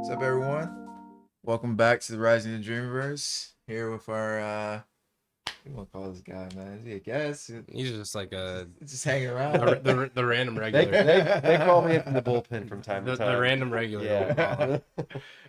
What's up, everyone? Welcome back to the Rising of the Dreamerverse. Here with our, what do you want to call this guy, man? Is he a guest? He's just like Just hanging around. the random They, regular. they call me in from the bullpen from time to The time. random regular. Yeah.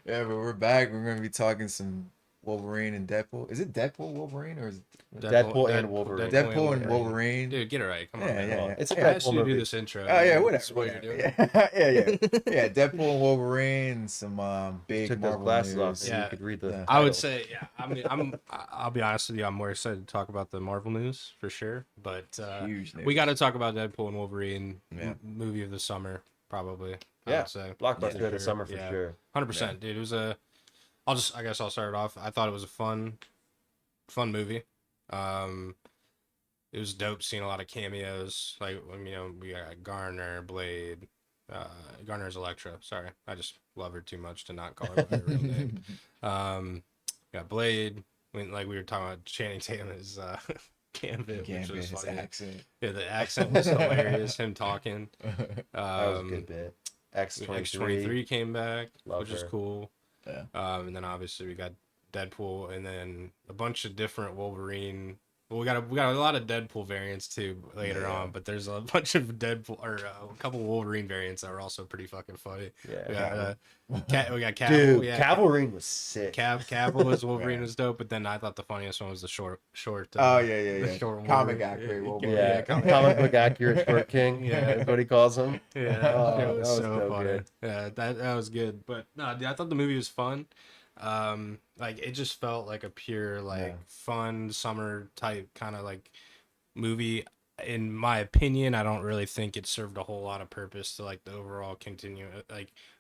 Yeah, but we're back. We're going to be talking some Wolverine and Deadpool. Is it Deadpool Wolverine or is it Deadpool and Wolverine. Deadpool and Wolverine? Dude, get it right. Come on, Yeah, man. yeah, yeah. It's a I asked Deadpool you to do movie. this intro. Oh yeah, man. whatever. That's what you're doing. Yeah. Deadpool and Wolverine, some big Took those Marvel glasses news. off so Yeah. you could read the. Yeah. I would title. say, yeah. I mean, I'll be honest with you. I'm more excited to talk about the Marvel news for sure. But Huge news. we got to talk about Deadpool and Wolverine Yeah. movie of the summer, probably. I Yeah, would say blockbuster Yeah, of the summer for yeah. sure. 100%, dude. It was I guess I'll start it off. I thought it was a fun movie. It was dope seeing a lot of cameos. Like, we got Garner, Blade. Garner's Elektra. Sorry, I just love her too much to not call her by her real name. Got Blade. Like we were talking about Channing Tatum's Gambit, which was his funny. accent. Yeah, the accent was hilarious. Him talking. That was a good bit. X-23 came back, Love which is her. cool. Yeah. And then obviously we got Deadpool, and then a bunch of different Wolverine. Well, we got a lot of Deadpool variants too later Yeah. on, but there's a bunch of Deadpool or a couple Wolverine variants that were also pretty fucking funny. Yeah. We got Cavill. Dude, Yeah, Cavalry was sick. Cavill as Wolverine Yeah. was dope, but then I thought the funniest one was the short. Oh yeah, the yeah. short Comic Wolverine. accurate Wolverine. Yeah, comic- comic book accurate short king. Yeah. That's what he calls him. Yeah, Oh, it that was was so so funny. good. Yeah, that was good. But no, dude, I thought the movie was fun. Like it just felt like a pure like fun summer type kind of like movie. In my opinion, I don't really think it served a whole lot of purpose to like the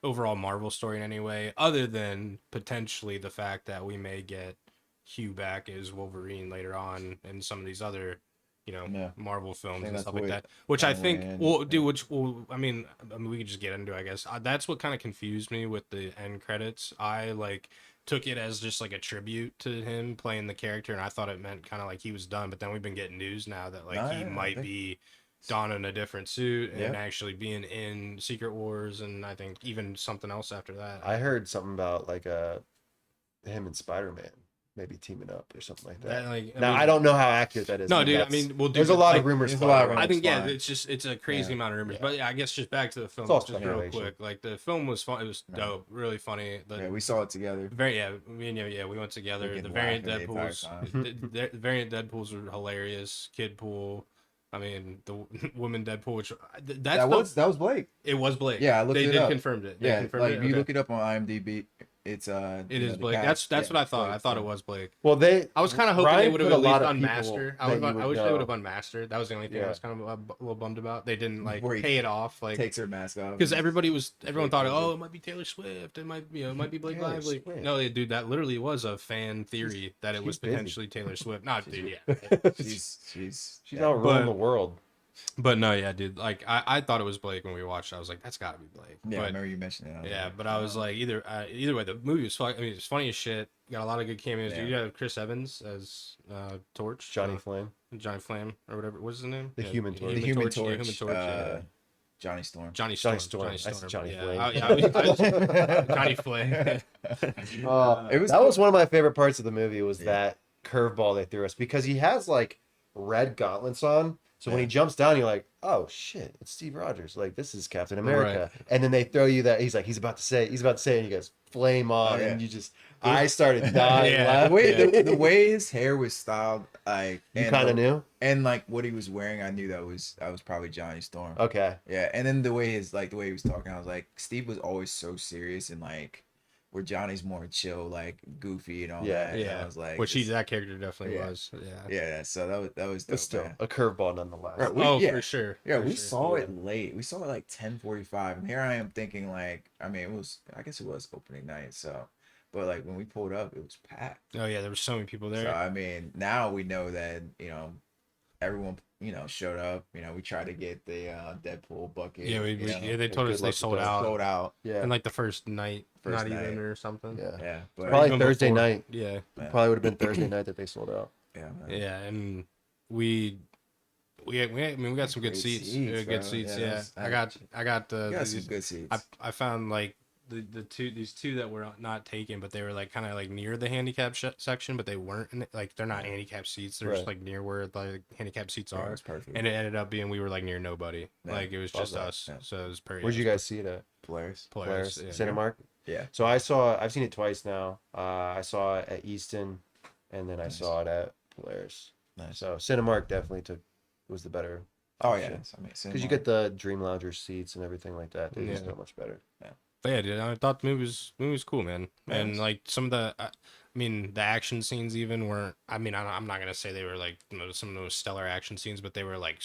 overall Marvel story in any way, other than potentially the fact that we may get Hugh back as Wolverine later on in some of these other Yeah. Marvel films and that's stuff like what that. Which I kinda think, went in, well, yeah. dude, I mean, we could just get into it, I guess. That's what kind of confused me with the end credits. I took it as just like a tribute to him playing the character, and I thought it meant kind of like he was done. But then we've been getting news now that he might be donning a different suit and actually being in Secret Wars, and I think even something else after that. I heard something about him and Spider-Man maybe teaming up or something like that. I don't know how accurate that is. No, but dude. I that's- mean, well, dude, there's a lot like, of rumors. there's a lot of flying I around. think fine. it's a crazy amount of rumors, but yeah, I guess just back to the film, It's all just real speculation. quick. Like the film was fun. It was dope, really funny. Yeah, we saw it together. Me and you, we went together. Freaking The variant laughing the entire Deadpools, the variant Deadpools were hilarious. Kid Pool, I mean the woman Deadpool, which that was Blake. it was Blake. Yeah, I looked they it did up. confirmed it. They Yeah, confirmed like it. you Okay. look it up on IMDb, it's It is Blake. That's what I thought. I thought it was Blake. Well, I was kind of hoping Ryan they would have put at a least lot of done people master. that you I would wish they know. would have done master. That was the only thing I Yeah. was kind of a little bummed about. They didn't Where he pay it off takes her mask off because everyone thought, Blake oh, it might be Taylor Swift. It might be Blake Taylor Lively. Swift. No, dude, that literally was a fan theory that it was she's busy. potentially Taylor Swift. Not, dude, yeah. she's She's out ruling But- the world. But no, yeah, dude. Like I thought it was Blake when we watched it. I was like, that's got to be Blake. Yeah, I But, remember you mentioned it. yeah, but I was like, either way, the movie was fun. I mean, it's funny as shit. Got a lot of good cameos. Yeah. You got Chris Evans as Torch, Johnny Flame. Johnny Flame or whatever. What's his name? The Human Torch. The Human Yeah, Torch, Human Torch. Yeah. Johnny Storm. Johnny Storm. Storm. That's Johnny yeah. Flame. Johnny Flame. That was one of my favorite parts of the movie was that curveball they threw us because he has red gauntlets on. So when he jumps down, you're like, oh shit, it's Steve Rogers. Like this is Captain America. And then they throw you that he's about to say it, and he goes, flame on, and you just I started dying laughing. The way his hair was styled, You kind of knew? and like what he was wearing, I knew that was probably Johnny Storm. Okay. Yeah, and then the way he was talking, I was like, Steve was always so serious and where Johnny's more chill, like goofy and all that. And I was like, that character definitely was. Yeah. Yeah, so that was dope, But still, man. a curveball nonetheless. Right, For sure. Yeah, For we sure. saw it late. We saw it like 10:45, and here I am thinking I guess it was opening night, so, but when we pulled up, it was packed. Oh yeah, there were so many people there. So I mean, now we know that everyone showed up. We tried to get the Deadpool bucket. Yeah, they told us they sold out. Sold out. Yeah. And the first night, First not night. even or something. Yeah. Yeah, but Probably Even Thursday before. night. Yeah. Probably would have been Thursday night that they sold out. yeah, man. Yeah, and we got some good Great seats. seats, Good bro. seats. Yeah, Yeah, that's- I got We got some good seats. I found these two that were not taken, but they were like kind of like near the handicap section, but they weren't in it. Like they're not handicap seats. They're just like near where the handicap seats are. It's perfect. And it ended up being we were like near nobody. Yeah, like it was love just that. us. Yeah. So it was pretty. Where'd you guys see it at? Polaris. Polaris. Yeah. Cinemark? Yeah. So I've seen it twice now. I saw it at Easton, and then I saw it at Polaris. Nice. So Cinemark definitely was the better. Oh yeah, option. I mean, Because you get the Dream Lounger seats and everything like that. They're just Yeah. so much better. But yeah, dude, I thought the movie was cool, man. Yeah, And like some of the, I mean, the action scenes even weren't. I mean, I'm not gonna say they were like some of those stellar action scenes, but they were like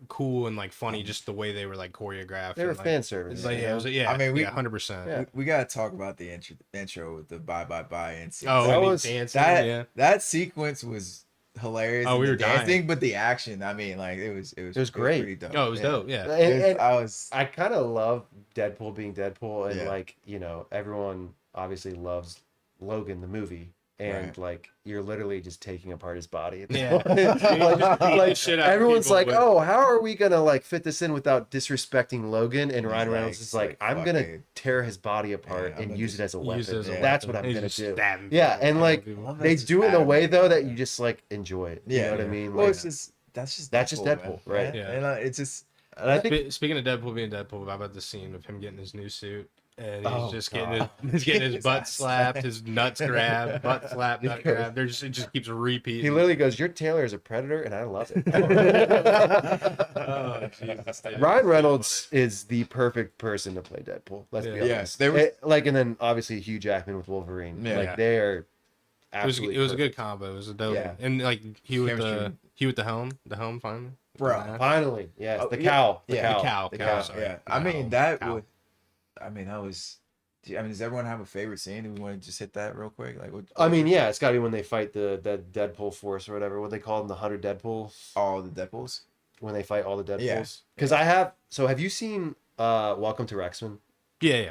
cool and like funny, just the way they were like choreographed. They were and, like, fan service. It's like, yeah, it was, yeah. I mean, we 100%. Yeah. we gotta talk about the intro with the bye and Oh, That and was- dancing, that yeah. that sequence was hilarious. Oh, and we the were dying. dancing, but the action. I mean, like it was great. pretty dope. Oh, it was dope. Yeah. And I I kind of love Deadpool being Deadpool, and Yeah. like, you know, everyone obviously loves Logan the movie, and Right. like you're literally just taking apart his body. At this Yeah. point. Just beating the shit out of Everyone's people like, with- oh, how are we gonna like fit this in without disrespecting Logan? And Ryan like- Reynolds is like, like, I'm fuck gonna it. tear his body apart Yeah, I'm and gonna use just it as a Use weapon. it as a That's weapon. what I'm He's gonna just do. stabbing Yeah, people, and like people. love that they just do it in a Adam, way though that yeah. you just like enjoy it. You Yeah, know what I yeah. mean? Well, Like, it's just that's just man. Deadpool, right? Yeah. And it's just and I think Speaking of Deadpool being Deadpool, how about the scene of him getting his new suit and he's Oh, just God. he's getting his His butt ass slapped, slapped. his nuts grabbed, butt slapped, nut grabbed. It just keeps repeating. he literally goes, "Your tailor is a predator," and I love it. Oh, Jesus, dude. Ryan Reynolds is the perfect person to play Deadpool. Let's be Yeah. honest. Yes, they were- Like, and then obviously Hugh Jackman with Wolverine. Yeah. Like Yeah. they are It was absolutely. it was a good perfect. combo. It was a dope. Yeah. And like he with Chemistry. the helm finally. Bro. Finally, yes, Oh, the yeah. cow, the Yeah, cow, cow, the cow, cow. sorry. Yeah, I mean Cow. that Cow. would. I mean that was. I mean, does everyone have a favorite scene? Do we want to just hit that real quick? Like, what, I mean, yeah, it's got to be when they fight the Deadpool force or whatever. What they call them, the 100 Deadpools. all the Deadpools. When they fight all the Deadpools. Yeah. Because I have. So have you seen Welcome to Rexman? Yeah.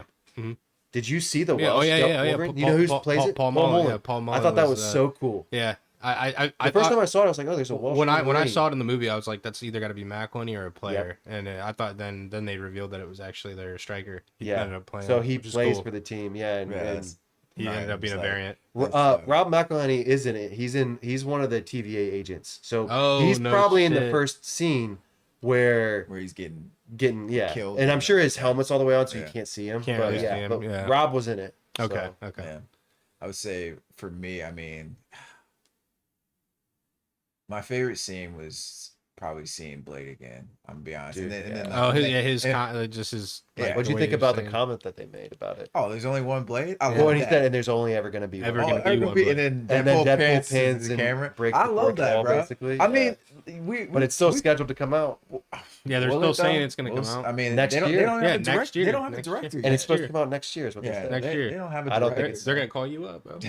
Did you see the Yeah, Welsh yeah. Wolverine? You know who plays it? Paul Mullen. Yeah, Paul I Mullen thought that was was so cool. Yeah. I The first thought, time I saw it, I was like, "Oh, there's a Welsh." when I Wolverine. saw it in the movie, I was like, that's either got to be McElhenney or a player. And I thought then they revealed that it was actually their striker. He ended up playing. So he which is plays cool. for the team. Yeah, and, Yeah, and that's- He ended up being a Like, variant. Rob McElhenney is in it. He's one of the TVA agents. So Oh, he's no probably in the shit. first scene where where he's getting And killed I'm and sure that. his helmet's all the way on, so you Yeah. can't see him. Can't but really see yeah, him, but yeah. Rob was in it. Okay. So, Okay. Yeah. I would say for me, I mean, my favorite scene was probably seeing Blade again. I'm gonna be honest. Dude, and then, Oh, and then- his and- just his. Yeah. Like, what'd you way think he was about the saying- comment that they made about it? oh, there's only one Blade. I Yeah. Well, love and he that. said, and there's only ever going to be Ever one. gonna Oh, be every one be- Blade. and then And then Deadpool Deadpool pans pans the and camera. breaks I the love fourth that, wall, bro. basically. I Yeah. mean, But it's still scheduled to come out, Yeah, they're will still it, saying though? it's gonna We'll come out. I mean, Next they don't, year. They don't have Yeah, a next direct, year. They don't have a Next director. year. and yet. it's supposed to come out next year. Is what Yeah, they said. Next they, year. They don't have a I don't director. think They're gonna call you up, bro.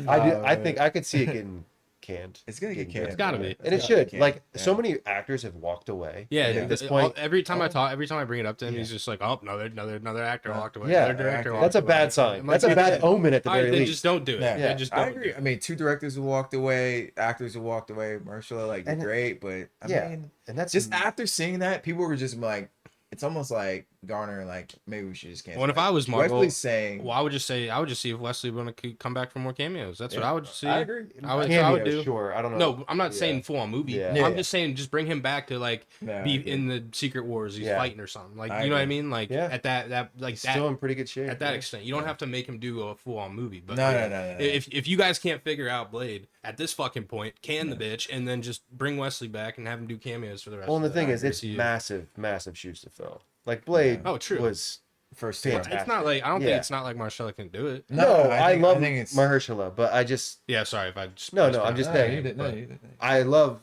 I think I could see it getting canned. It's gonna get Getting canned. It's gotta bro. be. It's And it gotta should. get canned. Like so Yeah. many actors have walked away. Yeah, at this all- point. every time I bring it up to him, Yeah. he's just like, "Oh, another actor walked away. Yeah, another director walked That's a away." bad sign. I'm That's like, a bad omen at the all right, very then least. just don't do it. Yeah, They just I don't agree. do it. I mean, 2 directors who walked away, actors who walked away, Marshall, like, they're And- great, but I yeah, mean, and that's just after seeing that, people were just like, it's almost like Garner, like, maybe we should just cancel. Well, if Like, I was Marvel, Wesley's saying, well, I would just see if Wesley want to come back for more cameos. That's what I would see. I agree. I would Cameo, do. sure. I don't know. No, I'm not Yeah. saying full on movie. Yeah. I'm Yeah. just saying just bring him back to like Yeah, I be agree. in the Secret Wars he's Yeah. fighting or something. Like I you know what I agree. mean? Like Yeah. at that like He's that still in pretty good shape. at that yeah. extent. You don't have to make him do a full on movie. But No, yeah, no. If you guys can't figure out Blade at this fucking point, can the bitch and then just bring Wesley back and have him do cameos for the rest Well, and the of thing is, it's MCU. massive shoes to fill. Like Blade Oh, true. was First Fantastic. It's not like I don't Yeah. think it's not like Marcella can do it. no, I love think it's Mahershala, but I just Yeah, sorry if I just No, I'm just No, saying, you did- no, but- you did- I love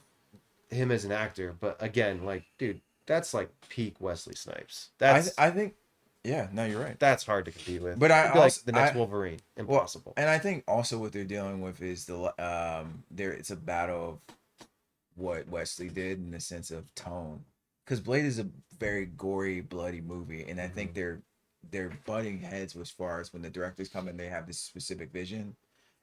him as an actor, but again, like, dude, that's like peak Wesley Snipes. That's I think, yeah, no, you're right. that's hard to compete with. But I It'd be like also- the next I- Wolverine, Well, impossible. and I think also what they're dealing with is it's a battle of what Wesley did in the sense of tone, because Blade is a very gory, bloody movie, and I think they're butting heads as far as when the directors come in, they have this specific vision,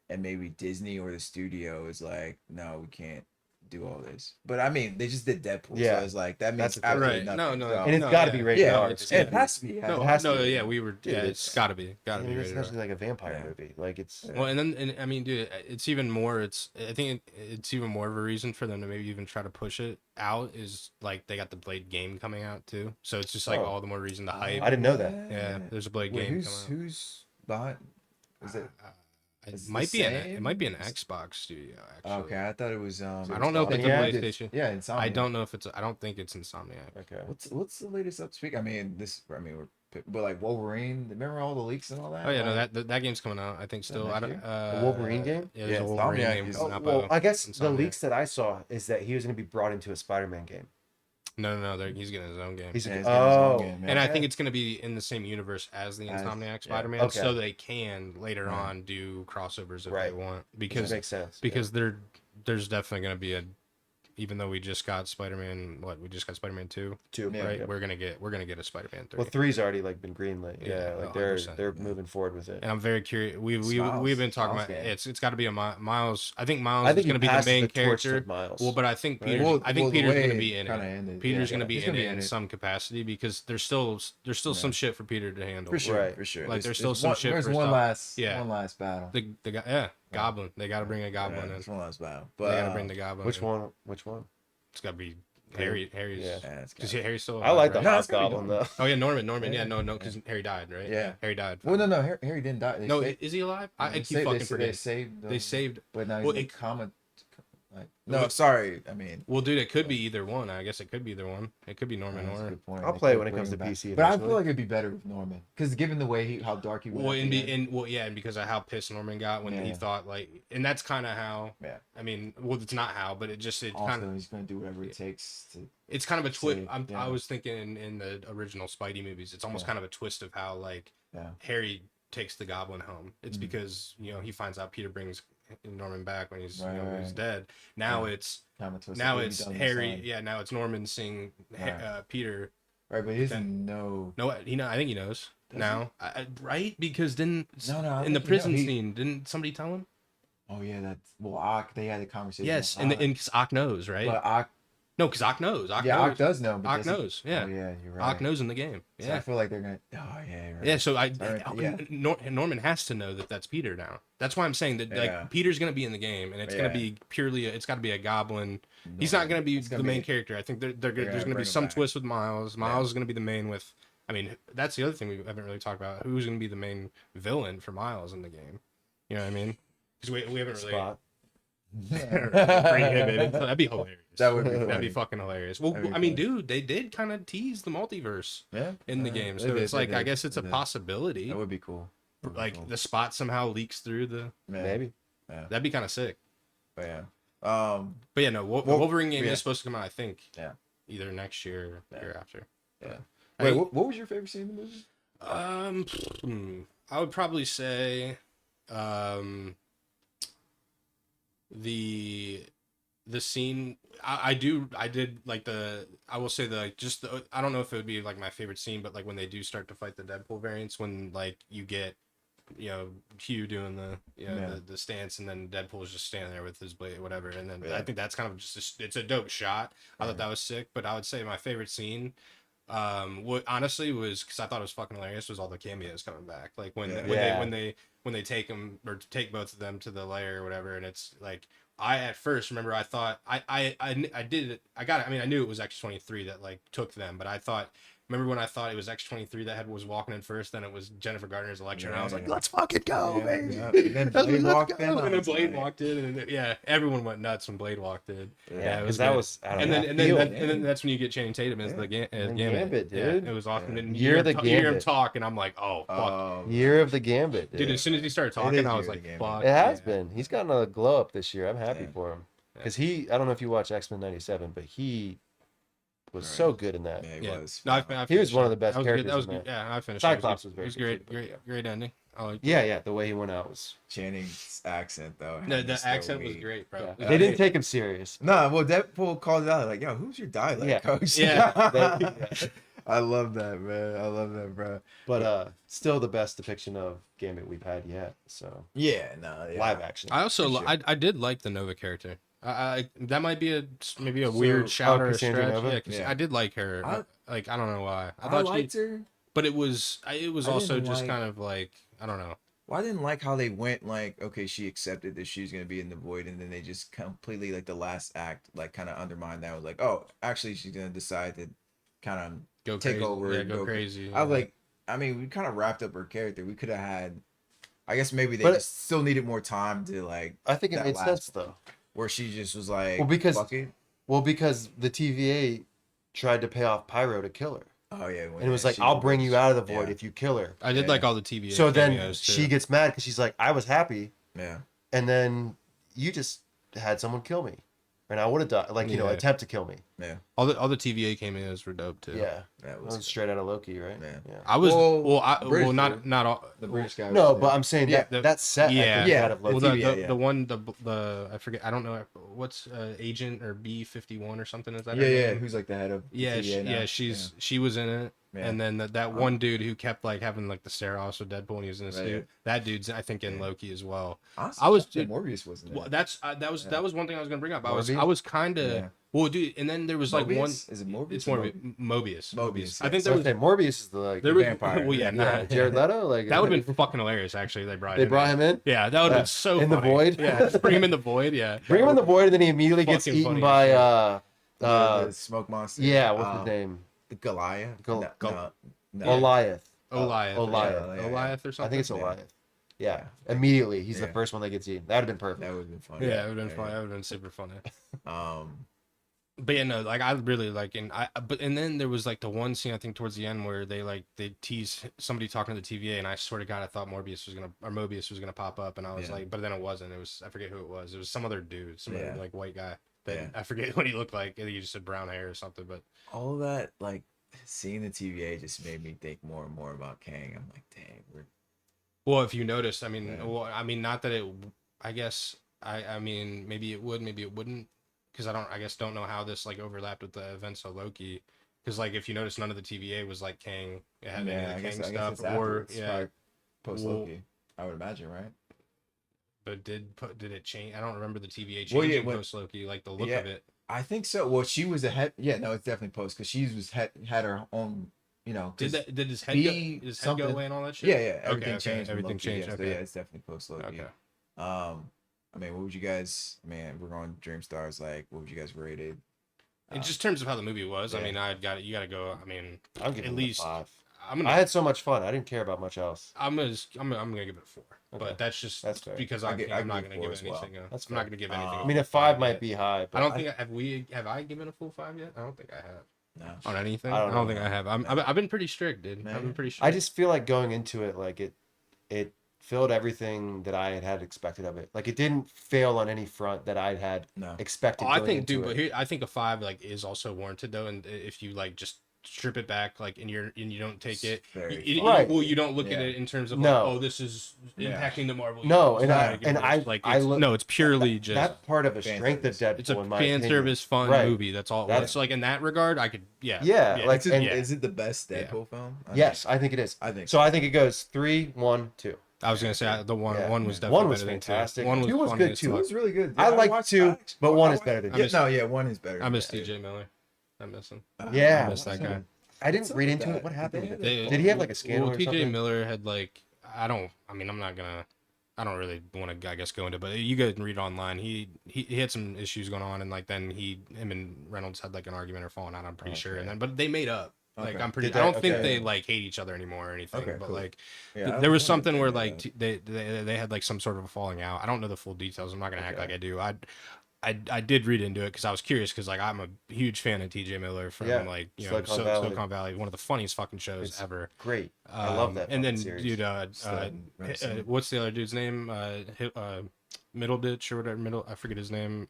and maybe Disney or the studio is like, no, we can't do all this. But I mean, they just did Deadpool, Yeah. so it's like that means That's the thing. absolutely Right. nothing. No, So- And it's no, got to yeah. be rated Yeah, R. it's it gotta has to be. It No, has to no, be. yeah, we were. Dude, yeah, it's got to be. Got to I be mean, it's rated R. essentially like a vampire Yeah. movie. Like it's Well, and I mean, dude, it's even more. I think it's even more of a reason for them to maybe even try to push it out. Is like they got the Blade game coming out too, so it's just like Oh. all the more reason to hype. I didn't know that. Yeah, there's a Blade Wait, game who's coming out. who's behind? Is it? It Is it might the be same? an Xbox studio actually. Okay, I thought it was. I don't know if it's a Insomniac? PlayStation. Yeah, Insomniac. I don't know if it's. I don't think it's Insomniac. okay. What's the latest up speak? I mean, but like Wolverine. Remember all the leaks and all that? Oh yeah, no, Like, that game's coming out. I think still. next I don't. year? The Wolverine game? Yeah, there's Yeah, a Wolverine Insomniac game is- coming out. Well, by I guess the Insomniac. leaks that I saw is that he was going to be brought into a Spider-Man game. No, he's getting his own game. He's Yeah, he's oh, got his own game, yeah. And I okay. think it's going to be in the same universe as the As- Insomniac yeah. Spider-Man, Okay. so they can later Right. on do crossovers if Right. they want. Which Because makes sense. there's definitely going to be even though we just got Spider-Man, we just got Spider-Man 2, Two, Yeah. right? yeah. We're gonna get a Spider-Man 3. Well, 3's already like been greenlit. Yeah, Yeah, like they're 100%. moving forward with it. And I'm very curious. We've been talking Miles about game. it's got to be a Miles. I think Miles I is think going to be the main character. Miles. Well, but I think Right? Peter's, Well, I think well, the Peter's way going to be it in kinda it. ended, Peter's yeah, going to be he's in gonna it in some capacity because there's still some shit for Peter to handle. For sure, Right. for sure. Like, there's still some shit There's for one stuff. last battle. The Goblin. They got to bring a Goblin in. There's one last battle. They But got to bring the Goblin. Which in. one? Which one? It's got to be Harry. Harry's. Yeah. it's Because got- Harry's still. I like the alive, No, right? it's gotta be Hobgoblin though. Oh yeah, Norman. Yeah, Yeah. no, because Harry died, right? Yeah. Harry died. Well, no, Harry didn't die. They No, saved- is he alive? I they keep saved- fucking they forgetting. saved. They saved. But now Well, he's it- common. Like, Well, no, sorry. I mean, Well, dude, it could be either one. I guess it could be either one. It could be Norman that's a or. good point. I'll They play it could when it bring comes him to back. PC But I eventually. feel like it'd be better with Norman because given the way how dark he went. Well, at and the be end. and because of how pissed Norman got when he Yeah. thought and that's kind of how. Yeah. I mean, well, it's not how, but it kind Also, of he's gonna do whatever it takes to. it's kind of a twist. Save, yeah. I was thinking in the original Spidey movies, it's almost Yeah. kind of a twist of how Yeah. Harry takes the Goblin home. It's Mhm. because he finds out Peter brings Norman back when he's Right, he's right. dead. Now Yeah. it's Kind of twist now what he it's done Harry. inside. Yeah, now it's Norman seeing Right. Peter. Right, but he doesn't know. No, I think he knows Does now. right? Because didn't No, I in the think he prison know. He- scene didn't somebody tell him? Oh yeah, that's Ock. They had a conversation. Yes, with and because Ock knows, right? But Ock. No, because Ock knows. Ock Yeah, knows. Ock does know. but Ock does he- knows. Yeah. Oh yeah, you're right. Ock knows in the game. So Yeah. I feel like they're gonna. Oh yeah, you're right. Yeah, so Yeah. Norman has to know that that's Peter now. That's why I'm saying that Yeah. Peter's gonna be in the game, and it's gonna Yeah. be purely. It's got to be a Goblin. He's not gonna be It's the main character. I think there's gonna gonna be bring him some back. twist with Miles. Miles is gonna be the main with. I mean, that's the other thing we haven't really talked about. Who's gonna be the main villain for Miles in the game? You know what I mean? Because we haven't really. Spot. Bring him in. That'd be hilarious. That would be That'd funny. be fucking hilarious. Well, That'd be I mean, funny. dude, they did kind of tease the multiverse Yeah. in the game, They so did, it's they like I did, guess it's a they did. possibility. That would be cool. That'd be Like cool. the Spot somehow leaks through the. Yeah. Maybe. Yeah. That'd be kind of sick. But yeah. But yeah, no, Well, Wolverine game yeah. is supposed to come out. I think. Yeah. Either next year or Yeah. year after. Yeah. I Wait, mean, what was your favorite scene in the movie? I would probably say, the scene I did like I will say I don't know if it would be like my favorite scene, but like when they do start to fight the Deadpool variants, when like you get Hugh doing the stance, and then Deadpool's just standing there with his blade, whatever, and then I think that's kind of just it's a dope shot. I thought that was sick, but I would say my favorite scene what honestly was, because I thought it was fucking hilarious, was all the cameos coming back, like when they take them or take both of them to the lair or whatever, and it's like I at first remember I thought I did it, I knew it was X-23 that like took them, but I thought remember when I thought it was X-23 that was walking in first, then it was Jennifer Garner's Electra, and I was like, let's fucking go, baby. Yeah. And then Blade walked in. And then Blade walked in, and everyone went nuts when Blade walked in. Yeah, it was that good. was. I don't And know, then that's when you get Channing Tatum as Yeah. the And Gambit, Gambit, dude. Yeah, it was awesome. Yeah. And Year of the you hear him Gambit. talk, and I'm like, oh fuck, Year of the Gambit, dude. dude. As soon as he started is talking, I was Year of like, the Gambit. fuck. It has yeah. been. He's gotten a glow up this year. I'm happy Yeah. for him because I don't know if you watch X-Men '97, but he was so good in that. Yeah, he Yeah. was. No, I He was finished one of it. the best That was characters Good. That was in good. that. Yeah, I finished. Cyclops it. was very It was good great, too, but great ending. I like. Yeah, the way he went out was. Channing's accent though. No, had me the so accent was weak. great, bro. They didn't take him serious. No, well, Deadpool called it out like, "Yo, who's your dialect Yeah. coach?" Yeah. I love that, man. I love that, bro. But still the best depiction of Gambit we've had yet. So Yeah, no, yeah. live action. I also For sure. I did like the Nova character. That might be maybe a weird shout or a Cassandra stretch. Nova? Yeah, 'cause I did like her. I don't know why. I liked her. But it was also didn't just like- kind of like, I don't know. Well, I didn't like how they went like, okay, she accepted that she was gonna be in the void, and then they just completely like the last act like kind of undermined that. Was like, oh, actually, she's gonna decide to kind of Go take crazy. over. Yeah, and go crazy. I was like, I mean, we kind of wrapped up her character. We could have had, I guess maybe they But- just still needed more time to like. I think it that made last sense though. Where she just was like, Well, because fuck it. because the TVA tried to pay off Pyro to kill her, Oh yeah, and it was like, I'll bring you out of the void if you kill her. I did Yeah. like all the TVA. So then cameos, too. she gets mad because she's like, I was happy, Yeah. and then you just had someone kill me, and I would have died. Like, you know, Yeah. attempt to kill me. Yeah. all the TVA cameos were dope too. Yeah, That that was was straight out of Loki, right? Yeah. I was British dude. not all. the British guy. No, was but I'm saying Yeah, that set. yeah. I think, Yeah. out of Well, Loki. the one the I forget, I don't know what's Agent or B-51 or something, is that her yeah. name? Who's like the head of Yeah, TVA now. she was in it. Yeah. And then that one dude who kept like having like the stare offs with Deadpool and he was in a Right. suit. That dude's I think in Loki as well. Honestly, I was Morbius wasn't. Well, there. that was one thing I was gonna bring up. I Morbius? was kind of Yeah. well, dude. And then there was like Mobius? one. Is it Morbius? It's or Mobius. Mobius, I think So there was. Morbius is the like There was vampire. well, yeah, yeah, Jared Leto. Like that would have been fucking hilarious. Actually, they brought him in. Yeah, that would have Yeah. been so In the funny. void? Yeah, just bring him in the void. Yeah, Bring him in the void, and then he immediately gets Fucking eaten funny by as the smoke monster. yeah, what's his name? The Goliath. Gol- no. Goliath. Oliath. Oliath. Yeah. Oliath or something. I think it's Yeah. Goliath. Yeah, immediately he's the Yeah. first one that gets eaten. That would have been perfect. That would have been funny. Yeah, it would have been funny. That would have been super funny. Um, But yeah, no, like I really like, and then there was like the one scene I think towards the end where they tease somebody talking to the TVA, and I swear to God I thought Mobius was gonna pop up, and I was Yeah. like, but then it wasn't. It was, I forget who it was. It was some other dude, some other, Yeah. like white guy. That Yeah. I forget what he looked like. I think he just had brown hair or something. But all that like seeing the TVA just made me think more and more about Kang. I'm like, dang, we're well, if you noticed, I mean, Yeah. not that it. I guess I mean maybe it would, maybe it wouldn't, because I guess don't know how this like overlapped with the events of Loki. Because like if you notice, none of the TVA was like Kang. It had any of the Kang stuff it's or afterwards, yeah. probably post Well, Loki. I would imagine, right? But did it change? I don't remember the TVA Well, changing yeah, post Loki, like the look yeah. of it. I think so. Well, she was ahead. Yeah, no, it's definitely post because she was had her own. You know, 'cause Did his head be go something- away and all that shit? yeah, everything changed. when Everything Loki, changed. Yeah, Okay. so yeah, it's definitely post Loki. Okay. I mean, what would you guys? Man, we're on Dream Stars. Like, what would you guys rate it? In just terms of how the movie was, I yeah. mean, you got to go. I mean, I'm giving at it a least 5. I'm I had so much fun. I didn't care about much else. I'm gonna give it a 4. Okay. But that's just That's fair. because I I'm give not it gonna 4 give as well. anything. That's I'm not fair. gonna give anything. I I mean, a 5 might yet. be high. But I don't think have I given a full 5 yet? I don't think I have No. on anything. I I don't don't know. think I have. I've been pretty strict, dude. I've been Man. pretty strict. I just feel like going into it, like it filled everything that I had expected of it. Like it didn't fail on any front that I had No. expected. I going think, into dude, it. but here I think a 5 like is also warranted though, and if you like just strip it back, like and you don't take it, Very Right. well, you don't look at Yeah. it in terms of No. like, oh, this is Yeah. impacting the Marvel. No, universe. and Not I- gonna and give I- it- like I it's, look- no, it's purely just that's part of a fan strength of service. Deadpool. it's a in my fan opinion. service fun Right. movie. That's all. That's- So like in that regard, I could Yeah, like, it's- and- Is it the best Yeah. Deadpool film? Yes, I think it is. I think So I think it goes 3, 1, 2. I was gonna say the one Yeah. one was definitely One was better than two. fantastic. One was Two was funny good as too. It fuck. was really good. I like watched 2, that. but 1 is I better than watched- 2. Yeah, one is better. I miss than that. TJ Miller. I miss him. Yeah. I miss that guy. I didn't What's up read with into that? it. What happened? Did They- Did he have like a scandal Well, or TJ something? Miller had like I mean I'm not gonna I don't really want to I guess go into, but you guys can read it online. He had some issues going on, and like then him and Reynolds had like an argument or falling out. I'm pretty sure, and then but they made up. Like Okay. I'm pretty. Did I don't they? think Okay. they like hate each other anymore or anything. Okay, but cool. like Yeah, I there was wondering something if where they like made up. they had like some sort of a falling out. I don't know the full details. I'm not gonna act Okay. like I do. I did read into it because I was curious because like I'm a huge fan of TJ Miller from Yeah. like Silicon Valley. Silicon Valley, one of the funniest fucking shows It's ever. Great. I love that. And then, fucking series. dude, Remsen. what's the other dude's name? Middleditch or whatever. I forget his name.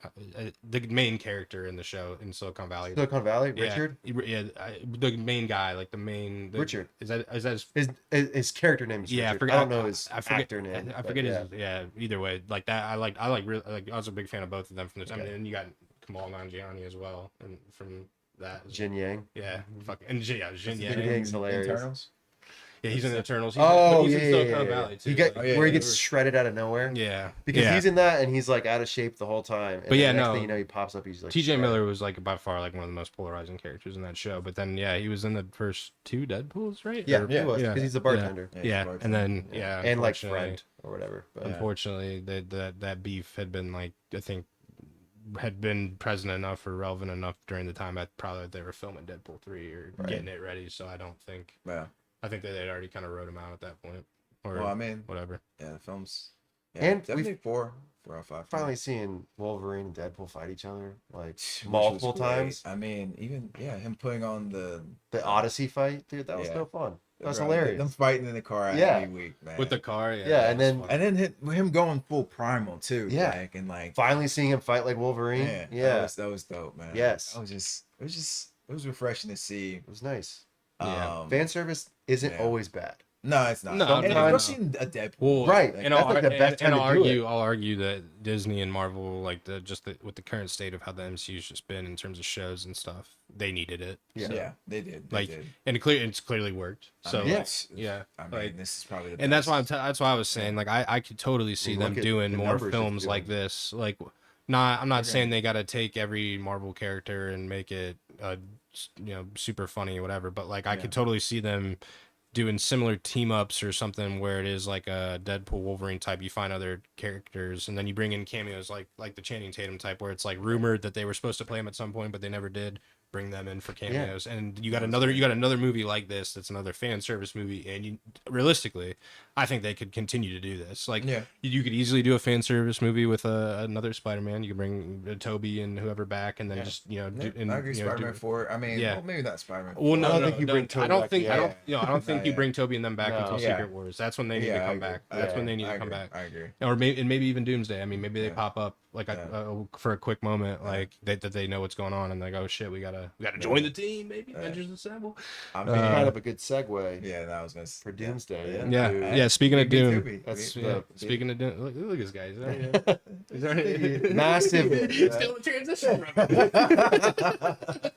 The main character in the show in Silicon Valley. Silicon Valley, Yeah, Richard. the main guy, like the main. Richard. Is that his? His character name is Yeah, Richard. I don't know his I forget, actor name. I but forget yeah. his. Yeah, either way, like that. I like really like. I was a big fan of both of them from the time, Okay. and you got Kamal Nanjiani as well, and from that. Jin Yang. Yeah, fuck, and yeah, Jin Jin Yang. Yang's hilarious. Internals. Yeah, he's in the Eternals. Oh, he's yeah, in Silicon yeah. Valley too. He got like, where he gets shredded out of nowhere. Yeah, Because yeah. he's in that and he's like out of shape the whole time. And But then yeah, the next no. thing you know, he pops up. He's like T.J. shredded. Miller was like by far like one of the most polarizing characters in that show. But then yeah, he was in the first 2 Deadpools, right? Yeah, Or- he was because he's a bartender. Yeah, and then And like unfortunately- friend or whatever. But Unfortunately, that beef had been like I think had been present enough or relevant enough during the time that probably they were filming Deadpool 3 or getting it ready. So I don't think. Yeah. I think that they'd already kind of wrote him out at that point. Or Well, I mean, whatever. Yeah, the films. Yeah, And definitely 4 out of 5. finally seeing Wolverine and Deadpool fight each other like Which multiple was great. times. I mean, even him putting on the Odyssey fight, dude, that was Yeah. so fun. That was Bro, hilarious. Them fighting in the car every week, man. With the car, yeah. Yeah, and that was then- fun. and then him going full primal too. Yeah. like, and like Finally seeing him fight like Wolverine. yeah, that was dope, man. Yes. It was refreshing to see. It was nice. Yeah. Fan service isn't yeah. always bad. No, it's not. No, and no, especially in a Deadpool. Well, Right. and That's I'll, like the best time and to do it. I'll argue that Disney and Marvel, like with the current state of how the MCU's just been in terms of shows and stuff, they needed it. Yeah. So, Yeah, they did. They like, did. and it's clearly worked. I So mean, yeah. it's- yeah, I mean, like, this is probably the and that's best. why that's why I was saying like I could totally see mean, them look at doing the more numbers it's films like doing. this. Like, I'm not saying they got to take every Marvel character and make it super funny or whatever, but like I could totally see them doing similar team ups or something where it is like a Deadpool Wolverine type. You find other characters and then you bring in cameos like the Channing Tatum type where it's like rumored that they were supposed to play him at some point but they never did. Bring them in for cameos, and you got another movie like this that's another fan service movie, and realistically, I think they could continue to do this. Like, you could easily do a fan service movie with another Spider-Man. You could bring Toby and whoever back, and then just do, and, I agree. Spider-Man 4. I mean, well, maybe not Spider-Man. 4. Well, no, I don't no, think you no, bring Toby I don't back think yet. I don't think you bring Toby and them back No. until Yeah. Secret Wars. That's when they need to I come agree. back. That's when they need to come agree. back. I agree. Or maybe even Doomsday. I mean, maybe they pop up like for a quick moment, like that they know what's going on, and like, oh shit, we gotta join the team, maybe Avengers Assemble. I mean, kind of a good segue. Yeah, that was gonna for Doomsday. Yeah. Speaking of Doom, That's speaking of Doom, look at this guy. He's already massive. still in transition.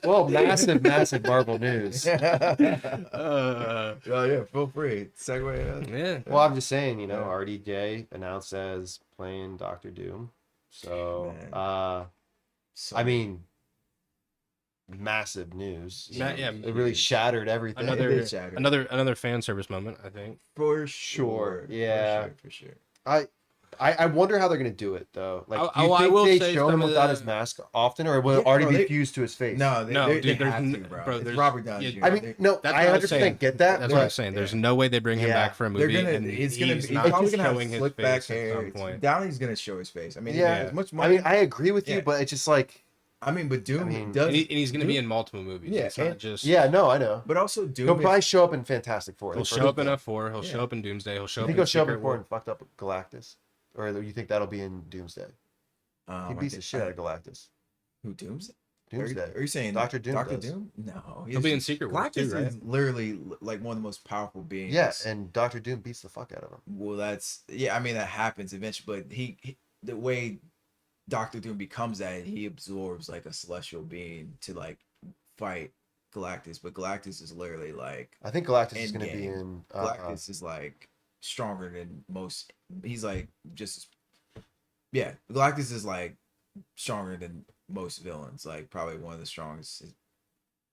Well, massive Marvel news. Oh yeah, feel free. Segue. Yeah. Well, I'm just saying, RDJ announced as playing Doctor Doom. So, So, I mean, massive news. Yeah, It really shattered everything. another fan service moment, I think. for sure. Yeah. For sure. I wonder how they're gonna do it though. Like, do you I think will they say show him some of without the- his mask often, or will it already be fused to his face? No, No, they dude, there's have to, n- bro. bro, It's there's- Robert Downey yeah, Jr. I mean, no, That's I what I was 100% saying. get that. That's but what I'm saying. There's no way they bring him back for a movie. and He's he's probably not gonna have showing his slick back face at hair. some point. Downey's gonna show his face. I mean, Yeah. as much I money. mean, I agree with you, Yeah. but it's just like, but Doom mean, does. And he's going to be Doom- in multiple movies. Yeah, It's not and- just. yeah, no, I know. But also Doom. He'll probably show up in Fantastic Four. He'll the show first up in one. F4. He'll show up in Doomsday. He'll show You up think in he'll show up Secret in Four War. and fucked up Galactus, or you think that'll be in Doomsday? He beats the shit out of Galactus. Who Doomsday? Doomsday. Are you saying Dr. Doom Doctor does. Doom? No, He'll be in Secret Wars too, Galactus right? is literally like one of the most powerful beings. Yeah, and Doctor Doom beats the fuck out of him. Well, that's I mean, that happens eventually, but he the way Doctor Doom becomes that, he absorbs like a celestial being to like fight Galactus, but Galactus is literally like I think Galactus is going to be Endgame. in. Galactus is like stronger than most. He's like Galactus is like stronger than most villains, like probably one of the strongest.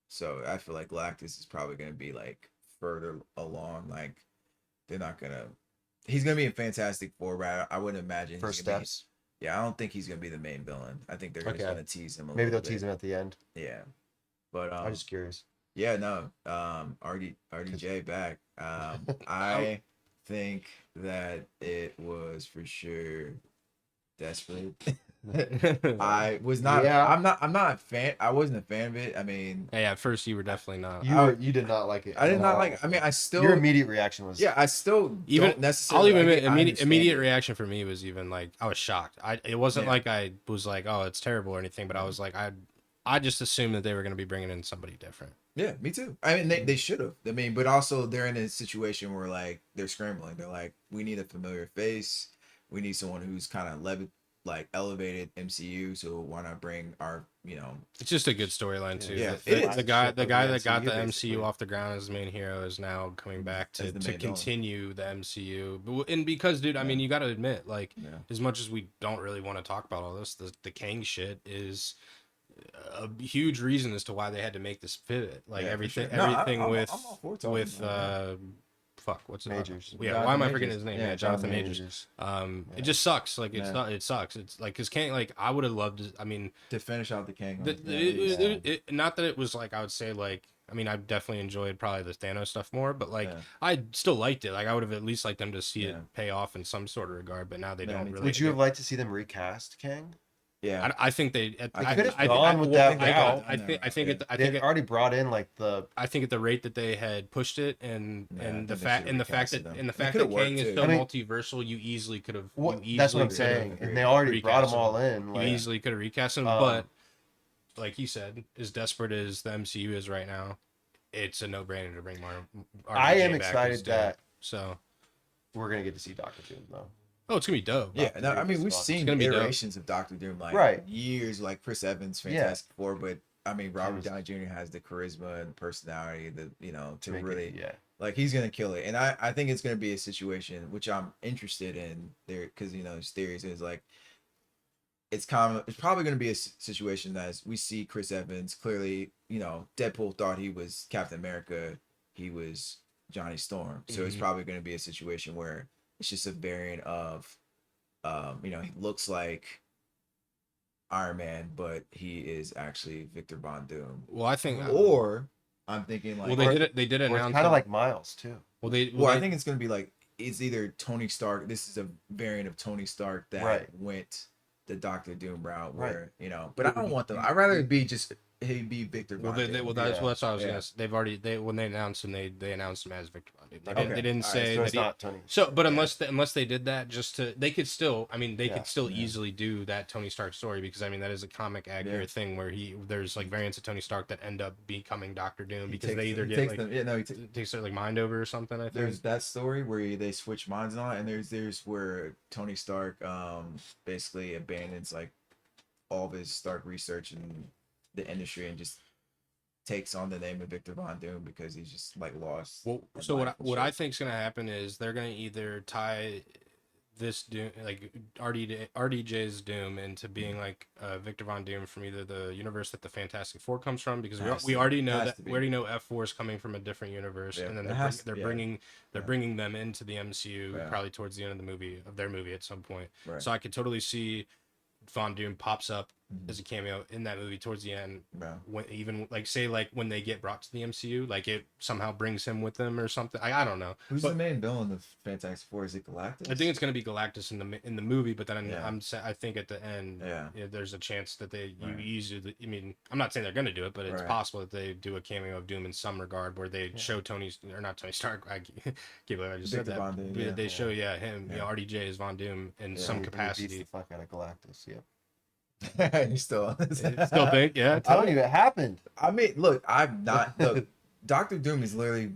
So I feel like Galactus is probably going to be like further along. Like they're not gonna. He's gonna be in Fantastic Four, but I wouldn't imagine First he's gonna be- steps. yeah, I don't think he's gonna be the main villain. I think they're just Okay. gonna tease him. Maybe they'll tease him at the end. Yeah, but I'm just curious. yeah, no, RDJ back. I think that it was for sure desperate. I was not. Yeah. I'm not a fan. I wasn't a fan of it. I mean, Yeah, at first you were definitely not. You did not like it. I did at not all. like. I mean, I still. Your immediate reaction was. Yeah, I still Even don't necessarily. I'll even like it. I admit, understand immediate it. reaction for me was even like I was shocked. It wasn't Yeah. like I was like, oh, it's terrible or anything, but I was like, I just assumed that they were going to be bringing in somebody different. Yeah, me too. I mean, they should have. I mean, but also they're in a situation where like they're scrambling. They're like, we need a familiar face. We need someone who's kind of elevated MCU. So why not bring our you know, it's just a good storyline too. Yeah, The guy that got the MCU, MCU basically. off the ground as the main hero is now coming back to As the main villain. continue the MCU. And because, dude, I mean, you got to admit, like, as much as we don't really want to talk about all this, the Kang shit is a huge reason as to why they had to make this pivot. Like everything, sure. No, everything I'm with all for talking about fuck, what's it? Majors. Yeah, Jonathan why am I Majors. forgetting his name? Yeah, Jonathan Majors. It just sucks. Like it's not. It sucks. It's like because Kang. Like I would have loved to. I mean, to finish out the Kang. Not that it was like I would say like. I mean, I definitely enjoyed probably the Thanos stuff more, but like I still liked it. Like I would have at least liked them to see it pay off in some sort of regard. But now they don't really. Would you have liked to see them recast Kang? Yeah, I think they. I could have gone with that route. I think they already brought in like the. I think at the rate that they had pushed it, and the fact that Kang is so multiversal, you easily could have. That's what I'm saying, and they already brought them all in. You easily could have recast them, but like you said, as desperate as the MCU is right now, it's a no-brainer to bring I am excited that so we're gonna get to see Doctor Doom though. Oh, it's gonna be dope. Yeah, no, I mean we've seen iterations of Doctor Doom like years, like Chris Evans, Fantastic Four, but I mean Robert Downey Jr. has the charisma and personality that to really like he's gonna kill it, and I think it's gonna be a situation which I'm interested in there because his theories is like it's probably gonna be a situation as we see Chris Evans clearly. Deadpool thought he was Captain America, he was Johnny Storm, so it's probably gonna be a situation where it's just a variant of, he looks like Iron Man, but he is actually Victor Von Doom. Well, I think, or I'm thinking like, well, they did announce kind of like Miles too. I think it's gonna be like it's either Tony Stark. This is a variant of Tony Stark that went the Doctor Doom route, where but I don't want them. I'd rather it be just. He'd be Victor Von Doom. That's what I was gonna say. They've already when they announced him, they announced him as Victor Von Doom. They didn't say that. It's not Tony. So, but unless they did that, they could still. I mean, they could still easily do that Tony Stark story because I mean that is a comic accurate thing where there's like variants of Tony Stark that end up becoming Doctor Doom because they either get like takes their like mind over or something. I think there's that story where they switch minds on, and there's where Tony Stark basically abandons like all of his Stark research and the industry and just takes on the name of Victor Von Doom because he's just like lost. Well, so what I think is gonna happen is they're gonna either tie this Doom like RDJ's Doom into being like Victor Von Doom from either the universe that the Fantastic Four comes from because we already know that we already know F4 is coming from a different universe and then they're bringing them into the MCU probably towards the end of their movie at some point. Right. So I could totally see Von Doom pops up as a cameo in that movie towards the end. When even like say like when they get brought to the MCU, like it somehow brings him with them or something. I don't know. Who's the main villain of Fantastic Four? Is it Galactus? I think it's gonna be Galactus in the movie, but then I think at the end, there's a chance that you easily. I mean, I'm not saying they're gonna do it, but it's possible that they do a cameo of Doom in some regard where they show not Tony Stark. I can't believe I just said that. Von Doom, they show him. RDJ is Von Doom in some capacity. Beats the fuck out of Galactus. Yep. You still think? Yeah. I don't even happened. I mean, look, I'm not. Look, Doctor Doom is literally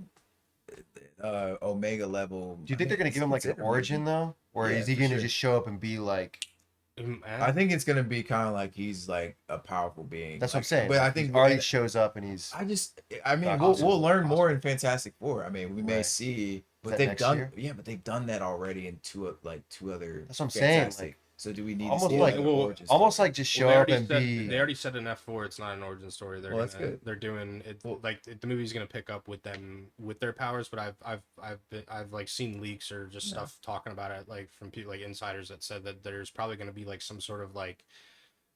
Omega level. Do you think they're gonna give him like an origin though, or is he gonna just show up and be like? I think it's gonna be kind of like he's like a powerful being. That's what I'm saying. But I think he already shows up and he's. I mean, we'll learn more in Fantastic Four. I mean, we may see, but they've done. Yeah, but they've done that already in two other. That's what I'm saying. Like. So do we need almost to see almost like just show up and be? They already said in F4 it's not an origin story. That's good. They're doing it like the movie's gonna pick up with them with their powers. But I've like seen leaks or just stuff talking about it like from people like insiders that said that there's probably gonna be like some sort of like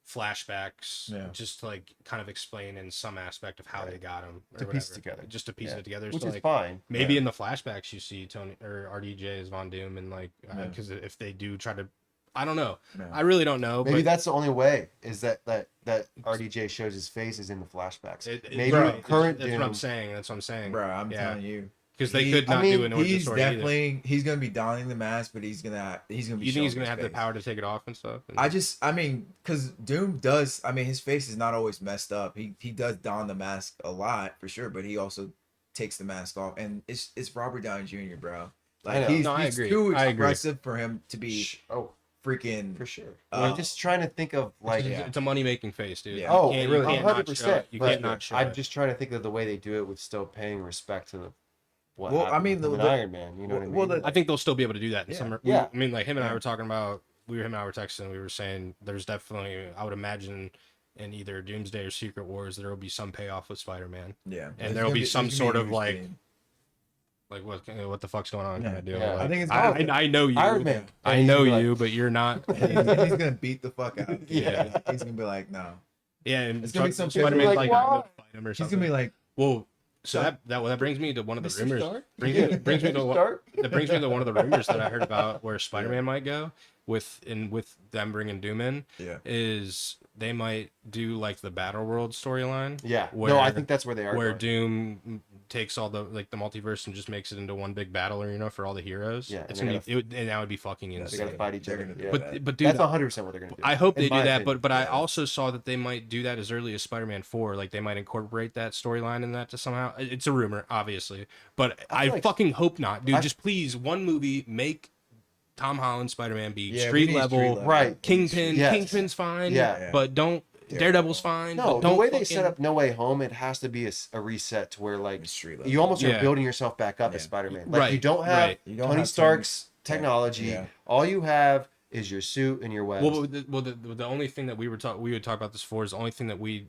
flashbacks just to like kind of explain in some aspect of how they got him to piece it together, just to piece it together, which so, is like, fine. Maybe in the flashbacks you see Tony or RDJ as Von Doom and like because if they do try to. I don't know. No. I really don't know. Maybe that's the only way is that RDJ shows his face is in the flashbacks. Maybe current That's Doom. what I'm saying. That's what I'm saying. Bro, I'm telling you. Because they could not do an origin story either. He's gonna be donning the mask, but he's gonna be. You think he's gonna have the power to take it off and stuff? Because Doom does. I mean, his face is not always messed up. He does don the mask a lot for sure, but he also takes the mask off, and it's Robert Downey Jr., bro. Like he's too aggressive for him to be. freaking For sure. I'm just trying to think of like. It's a money making face, dude. Yeah. Oh, you really? can't not 100%. show it. You can't not show I'm it. just trying to think of the way they do it with still paying respect to the. What Well, I happened mean, with him the- and Iron Man. You know what I mean? well, I think they'll still be able to do that in Yeah. some. Yeah. I mean, like him and I Yeah. were talking about. Him and I were texting. We were saying there's definitely. I would imagine in either Doomsday or Secret Wars there will be some payoff with Spider-Man. yeah, And there'll be some there's sort gonna of be a like. huge thing. Like what the fuck's going on? Yeah. Kind of deal. Yeah. Like, I think it's I know you. Iron Man. I And he's know gonna be you, like- but you're not. And he's gonna beat the fuck out. Yeah. He's gonna be like, no. Yeah, and It's gonna be some kid Spider-Man's like, like, "Why?" gonna fight him or He's something. gonna be like, Well, so that brings me to one of the Mr. rumors. Stark? Brings me to Stark? that brings me to one of the rumors that I heard about where Spider-Man might go with them bringing Doom in. yeah. Is they might do like the Battle World storyline. Yeah. Where, No, I think that's where they are. where going. Doom takes all the like the multiverse and just makes it into one big battle arena for all the heroes. Yeah, it's and gonna they're be, and that would be fucking They insane. gotta fight each They're other. gonna do Yeah. that. But dude, That's 100% what they're gonna do. I hope in they do my that, opinion. but I also saw that they might do that as early as Spider-Man 4. Like they might incorporate that storyline in that to somehow. It's a rumor, obviously, but I I feel like- fucking hope not, dude. I- Just please, one movie, make Tom Holland Spider-Man be Yeah, we street need level. street level. Right. Kingpin, Yes. Kingpin's fine, Yeah. but don't. Daredevil's fine. No, but the don't way they fucking- set up No Way Home, it has to be a reset to where like Street level. you almost are Yeah. building yourself back up as Yeah. Spider-Man. Like Right, you don't have right. You don't Tony have Stark's Tony- technology. Yeah. All you have is your suit and your webs. The only thing that we would talk about this for is the only thing that we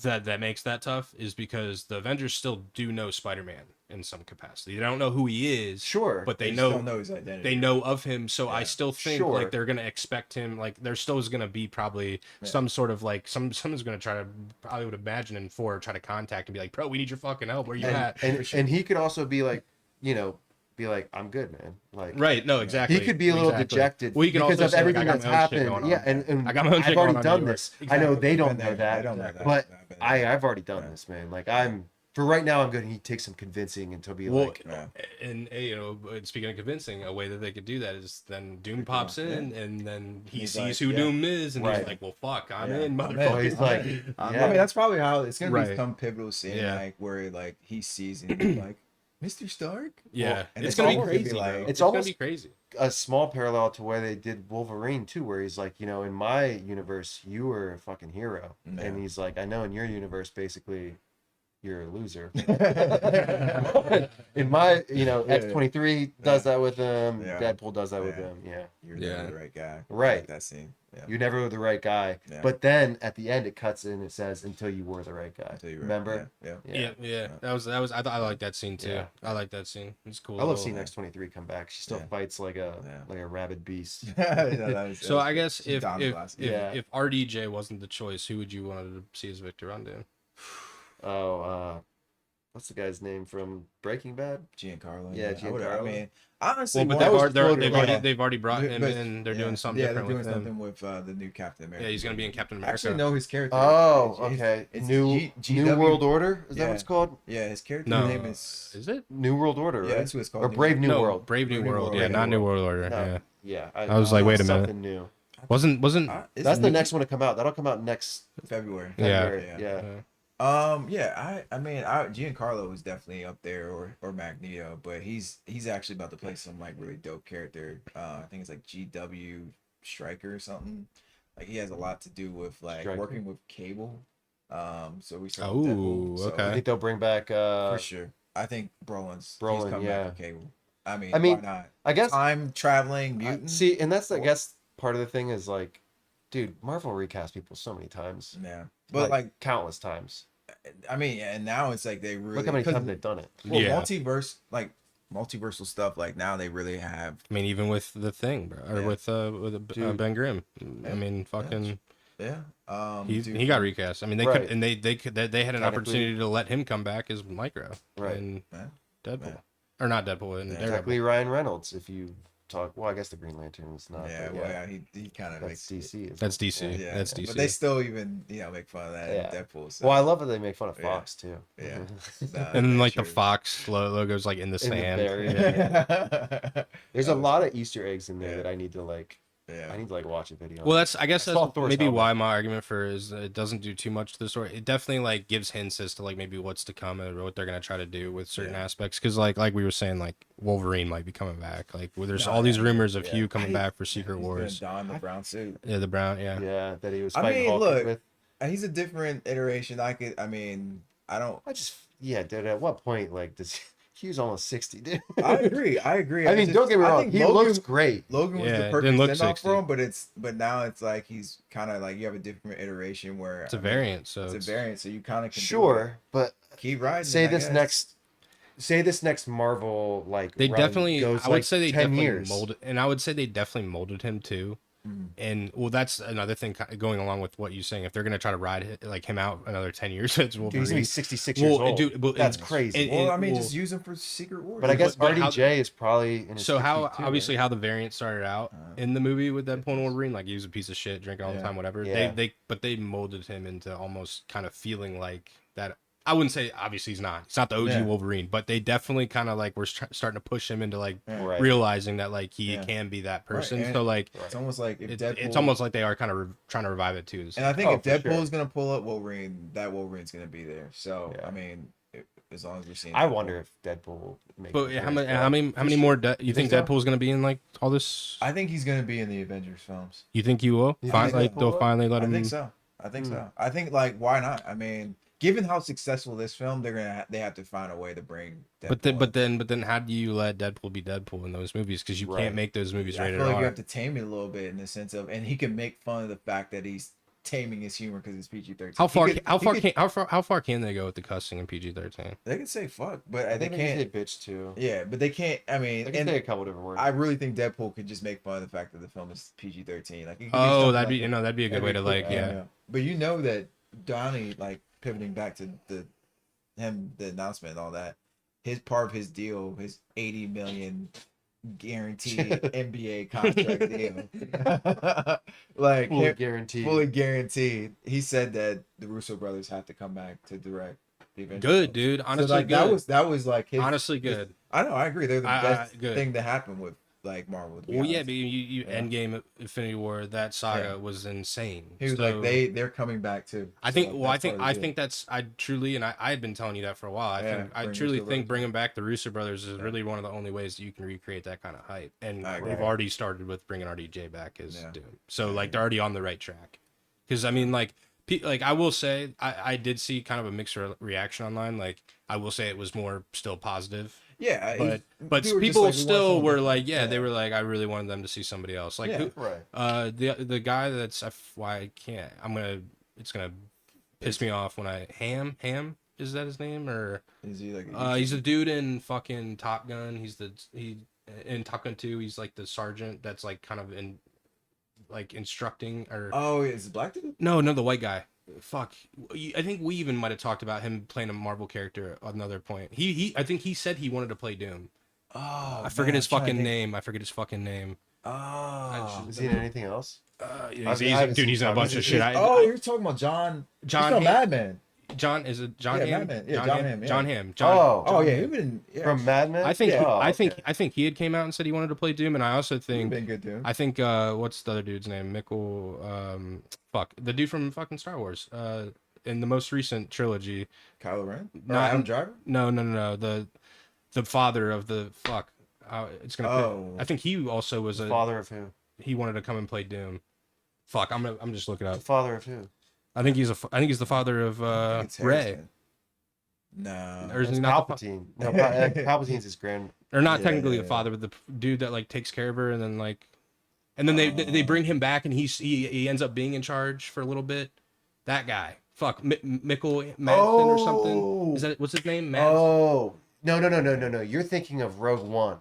that makes that tough is because the Avengers still do know Spider-Man in some capacity. They don't know who he is, Sure. but they just know don't know his identity. they know of him. So I Yeah. still think Sure. like they're gonna expect him. Like there still is gonna be probably some sort of like someone's gonna try to, probably would imagine in 4, try to contact and be like, bro, we need your fucking help. Where you at? and he could also be like, be like, I'm good, man. Like Right? No, exactly. he could be a little Exactly. dejected Well, he could because also of say, like, everything I got that's my own shit happened. going on. Yeah, and I got my own shit I've going already on done anyway. this. I know they don't Been know there. that, They don't know that. but I've been there. I've already done this, man. Like for right now, I'm good. He takes some convincing until be Well, like, Yeah. and speaking of convincing, a way that they could do that is then Doom pops in, and then he He's sees like, who yeah. Doom is, and he's Right. like, "Well, fuck, I'm Yeah, in, I'm in. motherfucker." oh, he's like, I yeah. mean, that's probably how it's gonna Right. be some pivotal scene, Yeah. like where like he sees him like, Mr. Stark. Yeah, Well, and it's gonna be almost crazy. like- Bro. It's It's gonna almost- be crazy. a small parallel to where they did Wolverine too, where he's like, in my universe, you were a fucking hero, Yeah. and he's like, I know in your universe, basically, you're a loser. In my, X-23 does that with him. Yeah. Deadpool does that with Yeah. him. Yeah, You're Yeah. never the right guy. Right. Like that scene. Yeah. you never were the right guy. Yeah. But then at the end, it cuts in. It says, "Until you were the right guy." Until you're right. Remember? Yeah. Yeah. That was. I thought I like that scene too. Yeah. I like that scene. It's cool. I love little- seeing X-23 come back. She still Yeah. fights like a Yeah. rabid beast. So I guess if Yeah. if RDJ wasn't the choice, who would you want to see as Victor Von Doom? Oh, what's the guy's name from Breaking Bad? Giancarlo. Yeah, I would- I Giancarlo. mean, honestly, Well, but that was they've floated already around. they've already brought him But- in. They're yeah. doing something Yeah, different they're with doing him. something with the new Captain America. Yeah, he's gonna be in Captain I America. actually know his character. Oh, It's- okay. it's New GW. World Order? Is that Yeah. what it's called? Yeah, his character No, name is. is it? New World Order, Yeah, right? that's what it's called. Or Brave New No, World. Brave New Brave New World. World. Yeah, Brave not New New World Order. No. Yeah, Yeah. I was like, wait a minute. Something new. Wasn't That's the next one to come out. That'll come out next February. Yeah. February. Yeah. Yeah. I mean, Giancarlo is definitely up there, or Magneto, but he's actually about to play some like really dope character. I think it's like GW Striker or something. Like he has a lot to do with like Stryker. working with Cable. So we saw Oh, Deadpool, so okay. I think they'll bring back. for sure. I think he's Brolin, coming yeah. back with Cable. I mean, I mean, why not? I guess. Time traveling mutant. See, and that's I guess part of the thing is like, dude, Marvel recast people so many times, Yeah, but like countless times. I mean, and now it's like they really Look how many 'cause- times they've done it. Well, Yeah. multiversal stuff. Like now they really have. I mean, even with the thing, bro, or Yeah. with Dude. Ben Grimm. I mean, fucking, Yeah. he got recast. I mean, they Right. could, and they had an Technically. opportunity to let him come back as Micro Right. in Yeah. Deadpool, Yeah. or not Deadpool in Daredevil. Technically, Ryan Reynolds. If you talk, well, I guess the Green Lantern is not. Yeah. but Well, yeah. He kind of that's makes. DC. Isn't That's it? DC. Yeah. That's DC. But they still even make fun of that Yeah. in Deadpool. So. Well, I love that they make fun of Yeah. Fox too. Yeah. And then like True. the Fox logo's like in the In the sand. berry. Yeah. There's a lot of Easter eggs in there Yeah. that I need to like Yeah. I need to like watch a video. Well, I guess saw that's Thor's maybe helmet. why my argument for is that it doesn't do too much to the story. It definitely like gives hints as to like maybe what's to come or what they're gonna try to do with certain aspects. Because like we were saying, like Wolverine might be coming back. Like there's all these rumors of Hugh coming back for Secret Wars. Don the brown suit. Yeah, the brown. Yeah, that he was I fighting mean, Hulk look, with. he's a different iteration. I don't. Dude. At what point, like, does Hugh's almost 60, dude? I agree. I mean, don't get me wrong. He looks great. Logan was Yeah, the it perfect didn't look send off 60. for him, but now it's like he's kind of like you have a different iteration where It's a variant, so it's a variant, so you kind of can Sure, but keep riding. say it, I this guess. next Marvel like they run definitely. goes, I would like, say they 10 definitely years. molded, and I would say they definitely molded him too. And well, that's another thing going along with what you're saying. If they're gonna try to ride like him out another 10 years, it's Wolverine. Dude, he's gonna be 66 years old. Dude, That's crazy. Well, I mean, just use him for Secret Wars. But I guess but how- RDJ is probably in his So how 60s too, obviously right? how the variant started out in the movie with Deadpool and Wolverine, like he was a piece of shit, drinking all the time, whatever. Yeah. They molded him into almost kind of feeling like that. I wouldn't say obviously he's not the OG Wolverine, but they definitely kind of like were starting to push him into like Right. realizing that like he can be that person. Right, So like it's almost like if Deadpool, it's almost like they are kind of trying to revive it too. and I think if for Deadpool sure. is gonna pull up Wolverine, that Wolverine's gonna be there. So Yeah. I mean, as long as we're seeing, I Deadpool. wonder if Deadpool will make But an how many appearance, how many more you think so? Deadpool's gonna be in like all this? I think he's gonna be in the Avengers films. You think you will? You think Like they'll Deadpool? finally let I him. think so. I think so. I think like why not? I mean, given how successful this film, they have to find a way to bring. Deadpool But then, how do you let Deadpool be Deadpool in those movies? Because you Right. can't make those movies I rated feel like R. you have to tame it a little bit in the sense of, and he can make fun of the fact that he's taming his humor because it's PG-13. How far can they go with the cussing in PG-13? They can say fuck, but I they think can't. they can say bitch too. Yeah, but they can't. I mean, They can and say a couple different words. I really think Deadpool could just make fun of the fact that the film is PG-13. Like, it could be Oh, something that'd be like that'd be a good way to like But you know that Donnie, like pivoting back to the announcement and all that, his part of his deal, his 80 million guaranteed NBA contract deal, like fully guaranteed. He said that the Russo brothers have to come back to direct the Avengers. Good, dude. Honestly, so, like, good. that was like his, Honestly, good. I know, I agree. They're the best good. thing to happen with like Marvel. Well, yeah, but you Endgame, Infinity War, that saga was insane. He was like they're coming back too. I think. So Well, I that's think that's. I truly, and I had been telling you that for a while. I bring truly Russo think brothers bringing back the Russo brothers is really one of the only ways that you can recreate that kind of hype. And I agree. we've already started with bringing RDJ back as Doom. So I like they're already on the right track. Because I mean, like I will say, I did see kind of a mixed reaction online. Like I will say it was more still positive. Yeah, but people still were like, they were like, I really wanted them to see somebody else. Like, the guy that's why I can't. It's gonna piss me off when Ham is that his name or is he like? He's a dude in fucking Top Gun. He in Top Gun 2. He's like the sergeant that's like kind of instructing or. Oh, is it black dude? No, the white guy. Fuck, I think we even might have talked about him playing a Marvel character at another point. I think he said he wanted to play Doom. Oh, I forget his fucking name. Oh, is he in anything else? He's in a bunch of shit. You're talking about John. John from Mad Men. John is it John Hamm? Mad Men. Yeah, John Hamm. John Hamm. Oh, yeah, he's been from Mad Men. I think he had came out and said he wanted to play Doom, and I also think been good Doom. I think what's the other dude's name? The dude from fucking Star Wars. In the most recent trilogy. Kylo Ren. Not Adam Driver. No. The father of the fuck. It's gonna. Oh. I think he also was The father of who? He wanted to come and play Doom. Fuck, I'm just looking up. The father of who? I think he's the father of Rey. No. Or is he not Palpatine. No, Palpatine's his grand. Or not technically the father, but the dude that like takes care of her, and then they bring him back, and he ends up being in charge for a little bit. That guy, fuck, Mikkel Madsen or something. Is that what's his name? Mads? Oh no! You're thinking of Rogue One.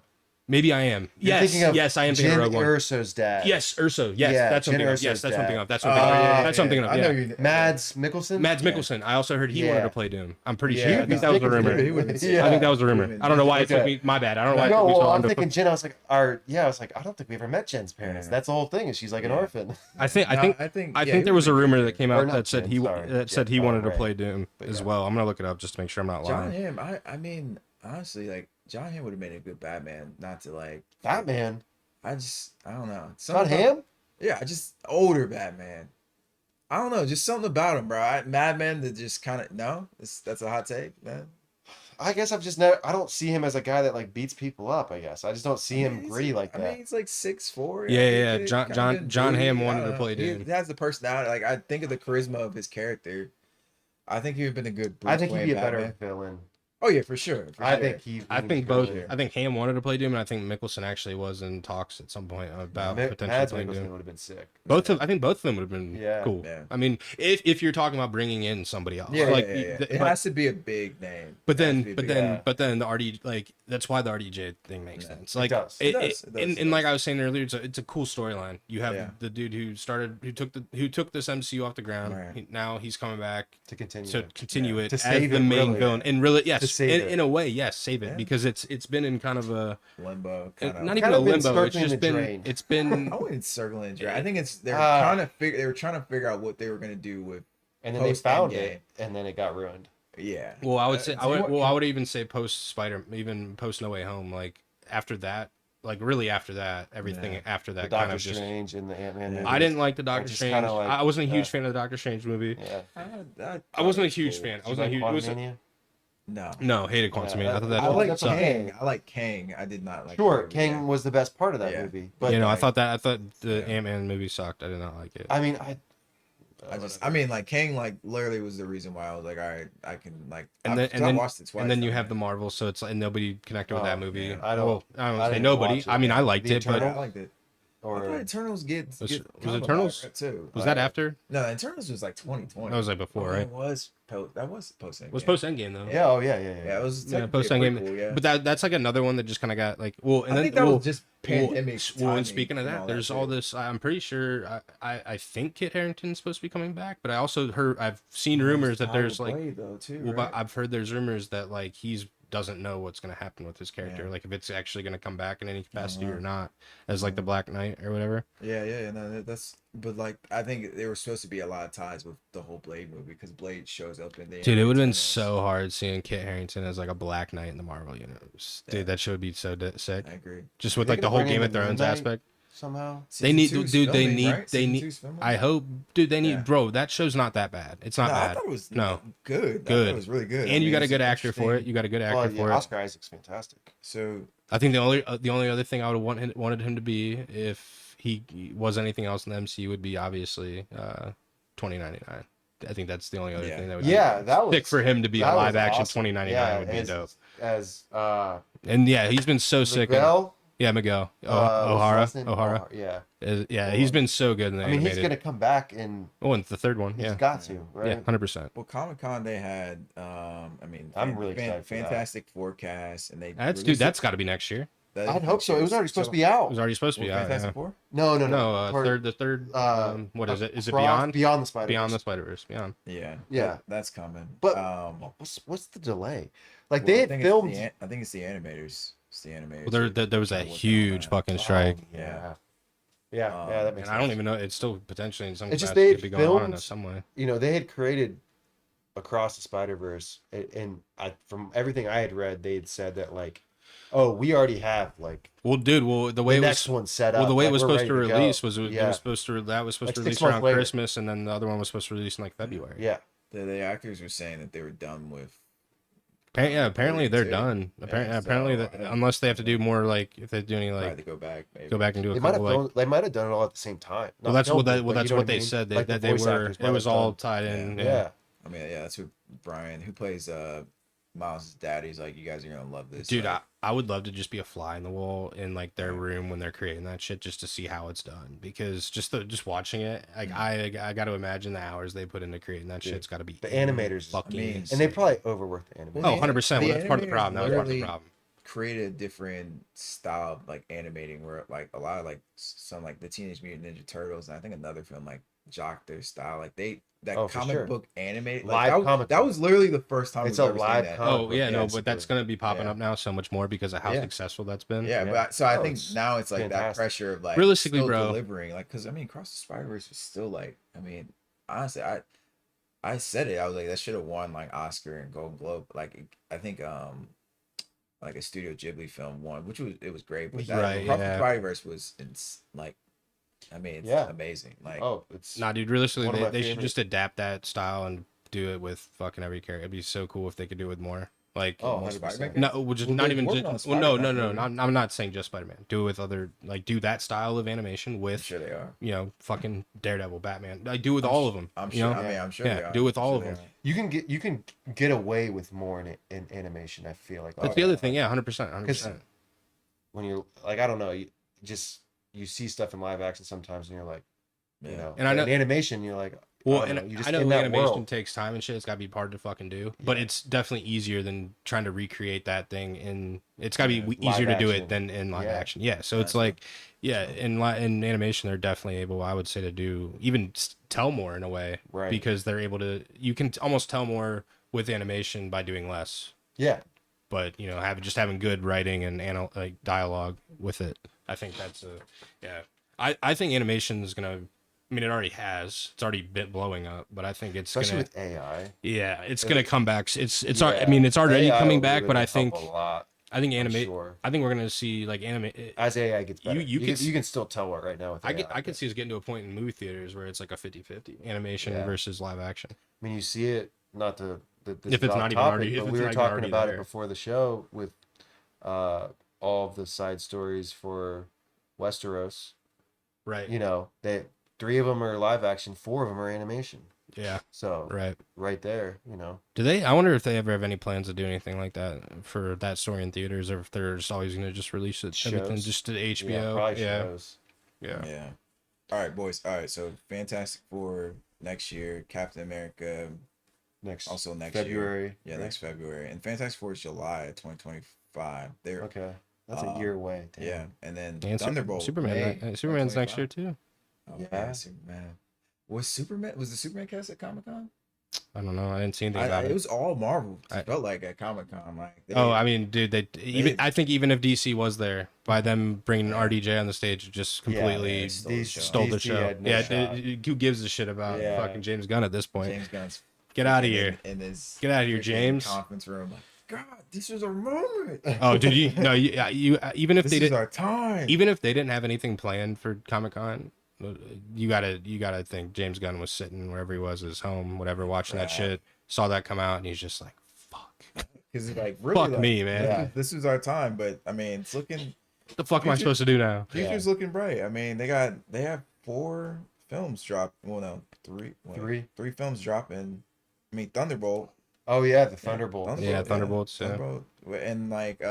Maybe I am. You're thinking of yes, I am thinking Jyn of Rogue One. Erso's dad. Yes, Urso. Yes, Yeah, that's something. Jyn Yes, Erso's that's dad. something. That's something. That's something. I know you. Mads Mikkelsen. Mads Mikkelsen. I also heard he wanted to play Doom. I'm pretty sure. Yeah, I think that was a rumor. I think that was a rumor. I don't know why it took me. My bad. I don't know why it took me so long I'm to thinking Jen. I was like, I don't think we ever met Jen's parents. Yeah. That's the whole thing. Is she's like an orphan. I think there was a rumor that came out that said he wanted to play Doom as well. I'm gonna look it up just to make sure I'm not lying. John Hamm. I mean, honestly, like John Hamm would have made a good Batman. Not to like Batman. I don't know. John Hamm. Yeah, just older Batman. I don't know, just something about him, bro. Madman that just kind of no. That's a hot take, man. I guess I've just never. I don't see him as a guy that like beats people up. I guess I just don't see him He's gritty like I mean, that. he's like 6'4". Yeah, I yeah, yeah. think John kind of John good John booty. Hamm I wanted don't to know. play He dude. has the personality. Like I think of the charisma of his character. I think he would have been a good Bruce I think he'd Wayne be a Batman. better villain. Oh yeah, for sure. For I sure. think he. I he's think good both. with it. I think Hamm wanted to play Doom, and I think Mickelson actually was in talks at some point about potentially Mads playing Mikkelsen Doom. would have been sick. I think both of them would have been Yeah. cool. Yeah. I mean, if you're talking about bringing in somebody else, Yeah, like, yeah, yeah. It but has to be a big name. but It has to then be a but big then name. Yeah. but then the RD, like, that's why the RDJ thing makes Yeah. sense. Like does. It does. and like I was saying earlier, it's a cool storyline. You have Yeah. the dude who took this MCU off the ground. Right. Now he's coming back To continue. to it. continue Yeah. it To as save the it, main really. villain, and really, yes, save it. in a way, yes, save it, Yeah. because it's been in kind of a Limbo kind of. not even Kind a of been limbo. It's circling just the been drain. it's been I wouldn't circle in drain. I think it's they were trying to figure out what they were gonna do with. And then they Post found Endgame. it, and then it got ruined. Yeah. well. I would say do you want- I would even say post Spider, even post No Way Home. Like after that, like really after that, everything Yeah. after The that Doctor kind of just. Strange and the Ant-Man. Yeah. movies. I didn't like the Doctor just Strange. kinda like, I wasn't a huge fan of the Doctor Strange movie. Yeah. I wasn't a huge fan. I Did you wasn't a like huge. It was Quantumania? No. no hated Quantumania. I thought that I like fucking sucked. Kang. I like Kang. I did not like. Sure, the movie, Kang yeah. was the best part of that Yeah. movie. But You know, I like- thought the Yeah. Ant-Man movie sucked. I did not like it. I mean, I mean, like Kang, like literally was the reason why I was like, all right, I can like. And I've- then 'cause I watched it twice. and then you I have mean, the Marvel, so it's like nobody connected with that Oh, movie. yeah. I don't- Well, I don't I say didn't nobody. watch it. I mean, I liked The it, I but Eternal? liked it. I or thought Eternals get Was kind of a Eternals- bad rep, too. was that after? No, Eternals was like 2020. That was like before, right? It was that was post. It was post Endgame though. yeah, oh yeah. Yeah, it was Yeah, technically post a Endgame. prequel, yeah. But that's like another one that just kind of got like well, and I then think that well, was just pandemic. Well, timing and speaking of and that, all there's too. all this. I'm pretty sure. I think Kit Harington's supposed to be coming back, but I also heard I've seen rumors that there's like. Blade, though, too, Well, right? but I've heard there's rumors that like he's doesn't know what's going to happen with his character, Yeah. like if it's actually going to come back in any capacity wow. or not, as like the Black Knight or whatever. Yeah, no, that's. But like, I think there were supposed to be a lot of ties with the whole Blade movie because Blade shows up in the. Dude, it would have been Eternals. so hard seeing Kit Harington as like a Black Knight in the Marvel universe. Dude, Yeah. that show would be so sick. I agree. Just Are with they like the gonna whole bring Game in of the Thrones Moon Knight? aspect. Somehow. They need, Season 2's dude. They filming, need, right? they Season need. 2's filming? I hope, dude. They need, Yeah. bro. That show's not that bad. It's not No, I bad. thought it was No. good. I thought Good. it was really good. And you got a it's good actor for it. interesting. You got a good actor Oh, yeah, for it. Oscar Isaac's fantastic. So I think the only other thing I would have wanted him to be if he was anything else in the MCU would be obviously 2099. I think that's the only other Yeah. thing that would Yeah, that was pick for him to be a that was live action awesome. 2099 Yeah, would be dope. As And yeah, he's been so sick. Miguel, Yeah, Miguel what's his O'Hara. last name? O'Hara. Yeah. Yeah, he's been so good in the I mean, he's animated. gonna come back and Oh, and the third one. he's Yeah, got to, right? yeah, 100%. well, Comic Con they had. I mean, I'm really excited for that. fantastic forecast, and they. That's released that's got to be next year. that I'd hope so. It was already supposed to be It out. was already supposed to be out. Fantastic Yeah. Four. No, No, Part- the third. What is it? Is it Across- Beyond? Beyond the Spider? Beyond the Spider Verse. Beyond. Yeah. Yeah. That's coming. But- well, What's the delay? Like I they had think filmed. I think it's the animators. It's the animators. Well, who- there was who are that working on huge that. fucking Oh, strike, yeah. Yeah, that makes and sense. I don't even know. It's still potentially in some It's just capacity they could be going on in filmed- some way. You know, they had created Across the Spider Verse, and from everything I had read, they had said that like, oh, we already have like Well, dude. Well, the way the it next was. one set up. Well, the way like, it was we're supposed to ready go. release was it Yeah. was supposed to that was supposed Like to 6 release months around later. Christmas, and then the other one was supposed to release in like February. Yeah. The actors were saying that they were done with. Apparently they're too. done. Yeah, Apparently, so, that, I don't- unless they have to do more like if they're doing Right, like to go back. Maybe. go back and do a They might have couple like. filmed, they might have done it all at the same time. Well, Not that's filmed what it, but that's you know what they I mean? said. Like, the That they voice were. actors It might was have all done- tied in. Yeah. Yeah. I mean, yeah, that's who Brian, who plays Miles' daddy's like. You guys are gonna love this, Dude, like, I would love to just be a fly in the wall in like their room when they're creating that shit, just to see how it's done. Because just watching it, like I got to imagine the hours they put into creating that Dude, shit's got to be the animators- fucking I mean, And they insane. probably overworked the animators. Well, Oh, the- 100%. the Well, that's part of the animators problem. That was part of the literally problem. created a different style of like animating where like a lot of like some like the Teenage Mutant Ninja Turtles and I think another film like jocked their style. Like Oh, for comic sure. book animated Live like, comic that book. was literally the first time It's we've a ever seen live that. comic Oh yeah, no, basically. but that's gonna be popping Yeah. up now so much more because of how Yeah. successful that's been. Yeah, Yeah. but so I Oh, think it's now it's like that fantastic. pressure of like Realistically, still bro. delivering like because I mean Across the Spider Verse was still like I mean honestly I said it I was like that should have won like Oscar and Golden Globe like I think like a Studio Ghibli film won which was it was great but that Right, Across the yeah. Spider Verse was like I mean, it's Yeah. amazing. Like, Oh, it's Nah, dude, realistically, one of my they should favorite- just adapt that style and do it with fucking every character. It'd be so cool if they could do it with more. Like, Oh, more 100%. Spider-Man. no, just Well, not they're even working on just. a Well, no, Spider-Man movie. I'm not saying just Spider-Man. Do it with other, like, do that style of animation I'm with, sure they are. you know, fucking Daredevil, Batman. Like, do it with all of them. I'm you sure. know? I mean, I'm sure they Yeah, are. do it with I'm all sure of they them. are. you can get away with more in animation. I feel like That's the other thing. Yeah, 100%, 100%. when you're like, I don't know, you see stuff in live action sometimes, and you're like, you Yeah. know, And I know- in animation, you're like, Well, I don't and know, you just I know in that animation world. takes time and shit. It's gotta be hard to fucking do, but Yeah. it's definitely easier than trying to recreate that thing in. It's gotta be Live easier to do action. it than in live Yeah. action. Yeah, so it's That's like, yeah, in animation they're definitely able, I would say, to do even tell more in a way, Right. Because they're able to. You can almost tell more with animation by doing less, Yeah, but you know, having good writing and like dialogue with it. I think that's yeah. I think animation is gonna. I mean, it already has. It's already been blowing up, but I think it's especially gonna. with AI. Yeah, it's gonna come back. It's. Yeah. I mean, it's already AI coming will back, but really I think. help a lot. I think I'm sure. I think we're gonna see like anime. As AI gets better, You you can can still tell it right now with AI. I could see us getting to a point in movie theaters where it's like a 50-50 animation Yeah. versus live action. I mean, you see it. Not to this If is it's off not even topic, already- if but it's we were not even talking already about there. it before the show with all of the side stories for Westeros. Right. You know, 3 of them are live action, 4 of them are animation. Yeah. So Right. there, you know. Do they? I wonder if they ever have any plans to do anything like that for that story in theaters, or if they're just always gonna just release it everything Shows. just to Yeah, HBO. probably Yeah. shows. Yeah. Yeah. All right, boys. All right, so Fantastic Four next year, Captain America Next also next February. year. Yeah, right? next February. And Fantastic Four is July 2025. They're Okay. That's a year away. Damn. yeah, and then And Thunderbolt. Superman. May Superman's next 2025. year too. Oh, Yeah. yeah, Superman. Was the Superman cast at Comic-Con? I don't know. I didn't see anything about It it. was all Marvel. It I- felt like at Comic-Con. Like I mean, dude, I think even if DC was there, by them bringing RDJ on the stage, it just completely it stole the show. stole the DC show. had no Yeah, shot. Who gives a shit about Yeah. fucking James Gunn at this point? James Gunn's Get out of freaking here. in his Get outta here, freaking James. conference room. Like, God, this is our moment. Oh, dude, you even if This they is didn't, our time. even if they didn't have anything planned for Comic Con, you gotta think James Gunn was sitting wherever he was, his home, whatever, watching that Right. shit, saw that come out, and he's just like, fuck. Because it's like really Fuck like, me, man. Yeah, this is our time. But I mean, it's looking. What the fuck am I Future- supposed to do now? Future's looking bright. I mean, they have 4 films drop. Well, no, 3. Three? 3 films dropping. I mean, Thunderbolt. Oh yeah, the Thunderbolt. Yeah, Thunderbolts, yeah. Thunderbolt. And like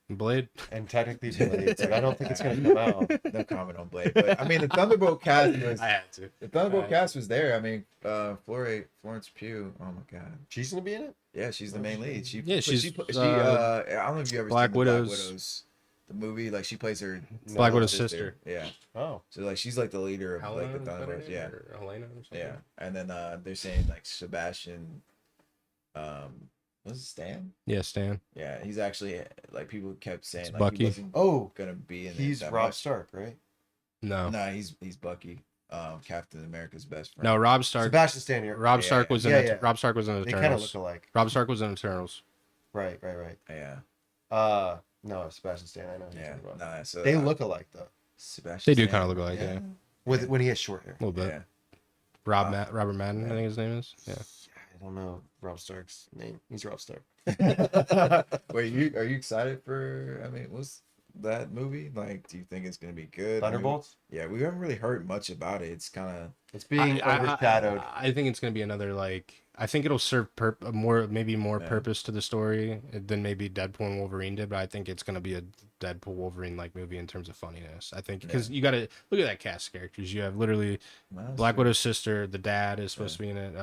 Blade. And technically Blade, but I don't think it's gonna come out. no comment on Blade. But I mean, the Thunderbolt cast was had to. the Thunderbolt Right. cast was there. I mean, Florence Pugh. Oh my god. She's gonna be in it? Yeah, she's the main lead. Yeah, I she's, don't know if you ever Black seen the Widow's- Black Widows, the movie. Like she plays her Black Widow's sister. Yeah, Oh. so like she's like the leader of like the Helena, is that her Thunderbolts. name? Yeah, Or Helena or something? yeah. And then they're saying like Sebastian, was it Stan? Yeah, Stan. Yeah, he's actually like people kept saying It's like Bucky. he wasn't Oh, gonna be in. he's it that Rob much. Stark, right? No. No, he's Bucky, Captain America's best friend. No, Rob Stark. Sebastian Stan here. Rob Yeah, Stark was in. yeah, yeah. Rob Stark was in They kind of Eternals. look alike. Rob Stark was in Eternals. Right. Yeah, No, Sebastian Stan. I know. Who you're yeah. talking about. Nah, so They look alike though. Sebastian. They do Stan, kind of look alike, yeah. When he has short hair. A little bit. Yeah. Robert Madden, I think his name is. Yeah. I don't know Rob Stark's name. He's Rob Stark. Wait, are you excited for? I mean, what's that movie like? Do you think it's gonna be good? Thunderbolts? I mean, yeah, we haven't really heard much about it. It's kind of It's being overshadowed. I think it's gonna be another like. I think it'll serve maybe more Yeah. purpose to the story than maybe Deadpool and Wolverine did. But I think it's gonna be a Deadpool Wolverine like movie in terms of funniness. I think because you got to look at that cast of characters. You have literally Black Widow's sister. The dad is supposed to be in it.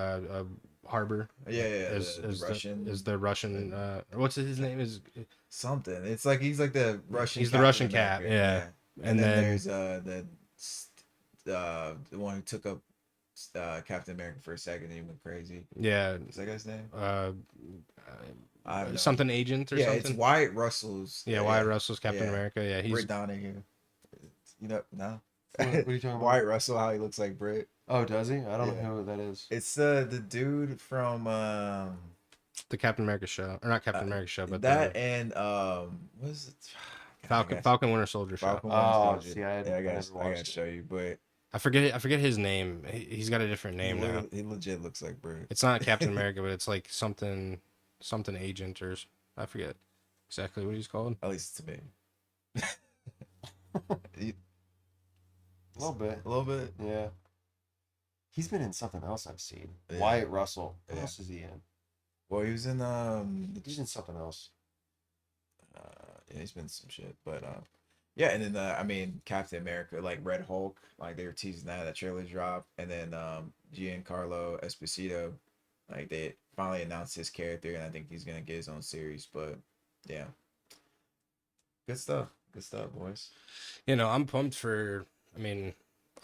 Harbor. Yeah, Is the Russian. is the Russian? What's his name? Is something? It's like he's like the Russian. He's the Russian Cap, yeah. And then then- there's the one who took up Captain America for a second and he went crazy. yeah. Is that guy's name? I don't know. Something agent or Yeah, something. it's Wyatt Russell's. Yeah, Wyatt Russell's Captain Yeah. America. Yeah, he's Britt Donahue. You know, no. What are you talking about? Wyatt Russell, how he looks like Brit. Oh, does he? I don't Yeah. know who that is. It's the dude from the Captain America show, or not Captain America show, but that the, and what is it? Falcon Winter Soldier show. Falcon Winter Soldier. See, I I never gotta watched it. show you, but I forget his name. He's got a different name now. he legit looks like Bert. It's not Captain America, but it's like something agent or I forget exactly what he's called. At least to me. A little bit. A little bit. Yeah. He's been in something else I've seen. Yeah. Wyatt Russell. What Yeah. else is he in? Well, he was in He's in something else. yeah, he's been in some shit, but yeah, and then I mean Captain America, like Red Hulk, like they were teasing that trailer dropped, and then Giancarlo Esposito, like they finally announced his character, and I think he's gonna get his own series. But yeah, good stuff, boys. I'm pumped for. I mean,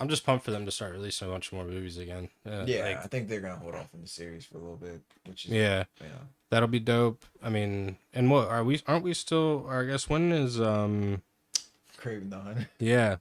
I'm just pumped for them to start releasing a bunch more movies again. Yeah, I think they're gonna hold off on the series for a little bit, which is that'll be dope. I mean, and what aren't we still? Or I guess when is Craven the Hunter. Yeah.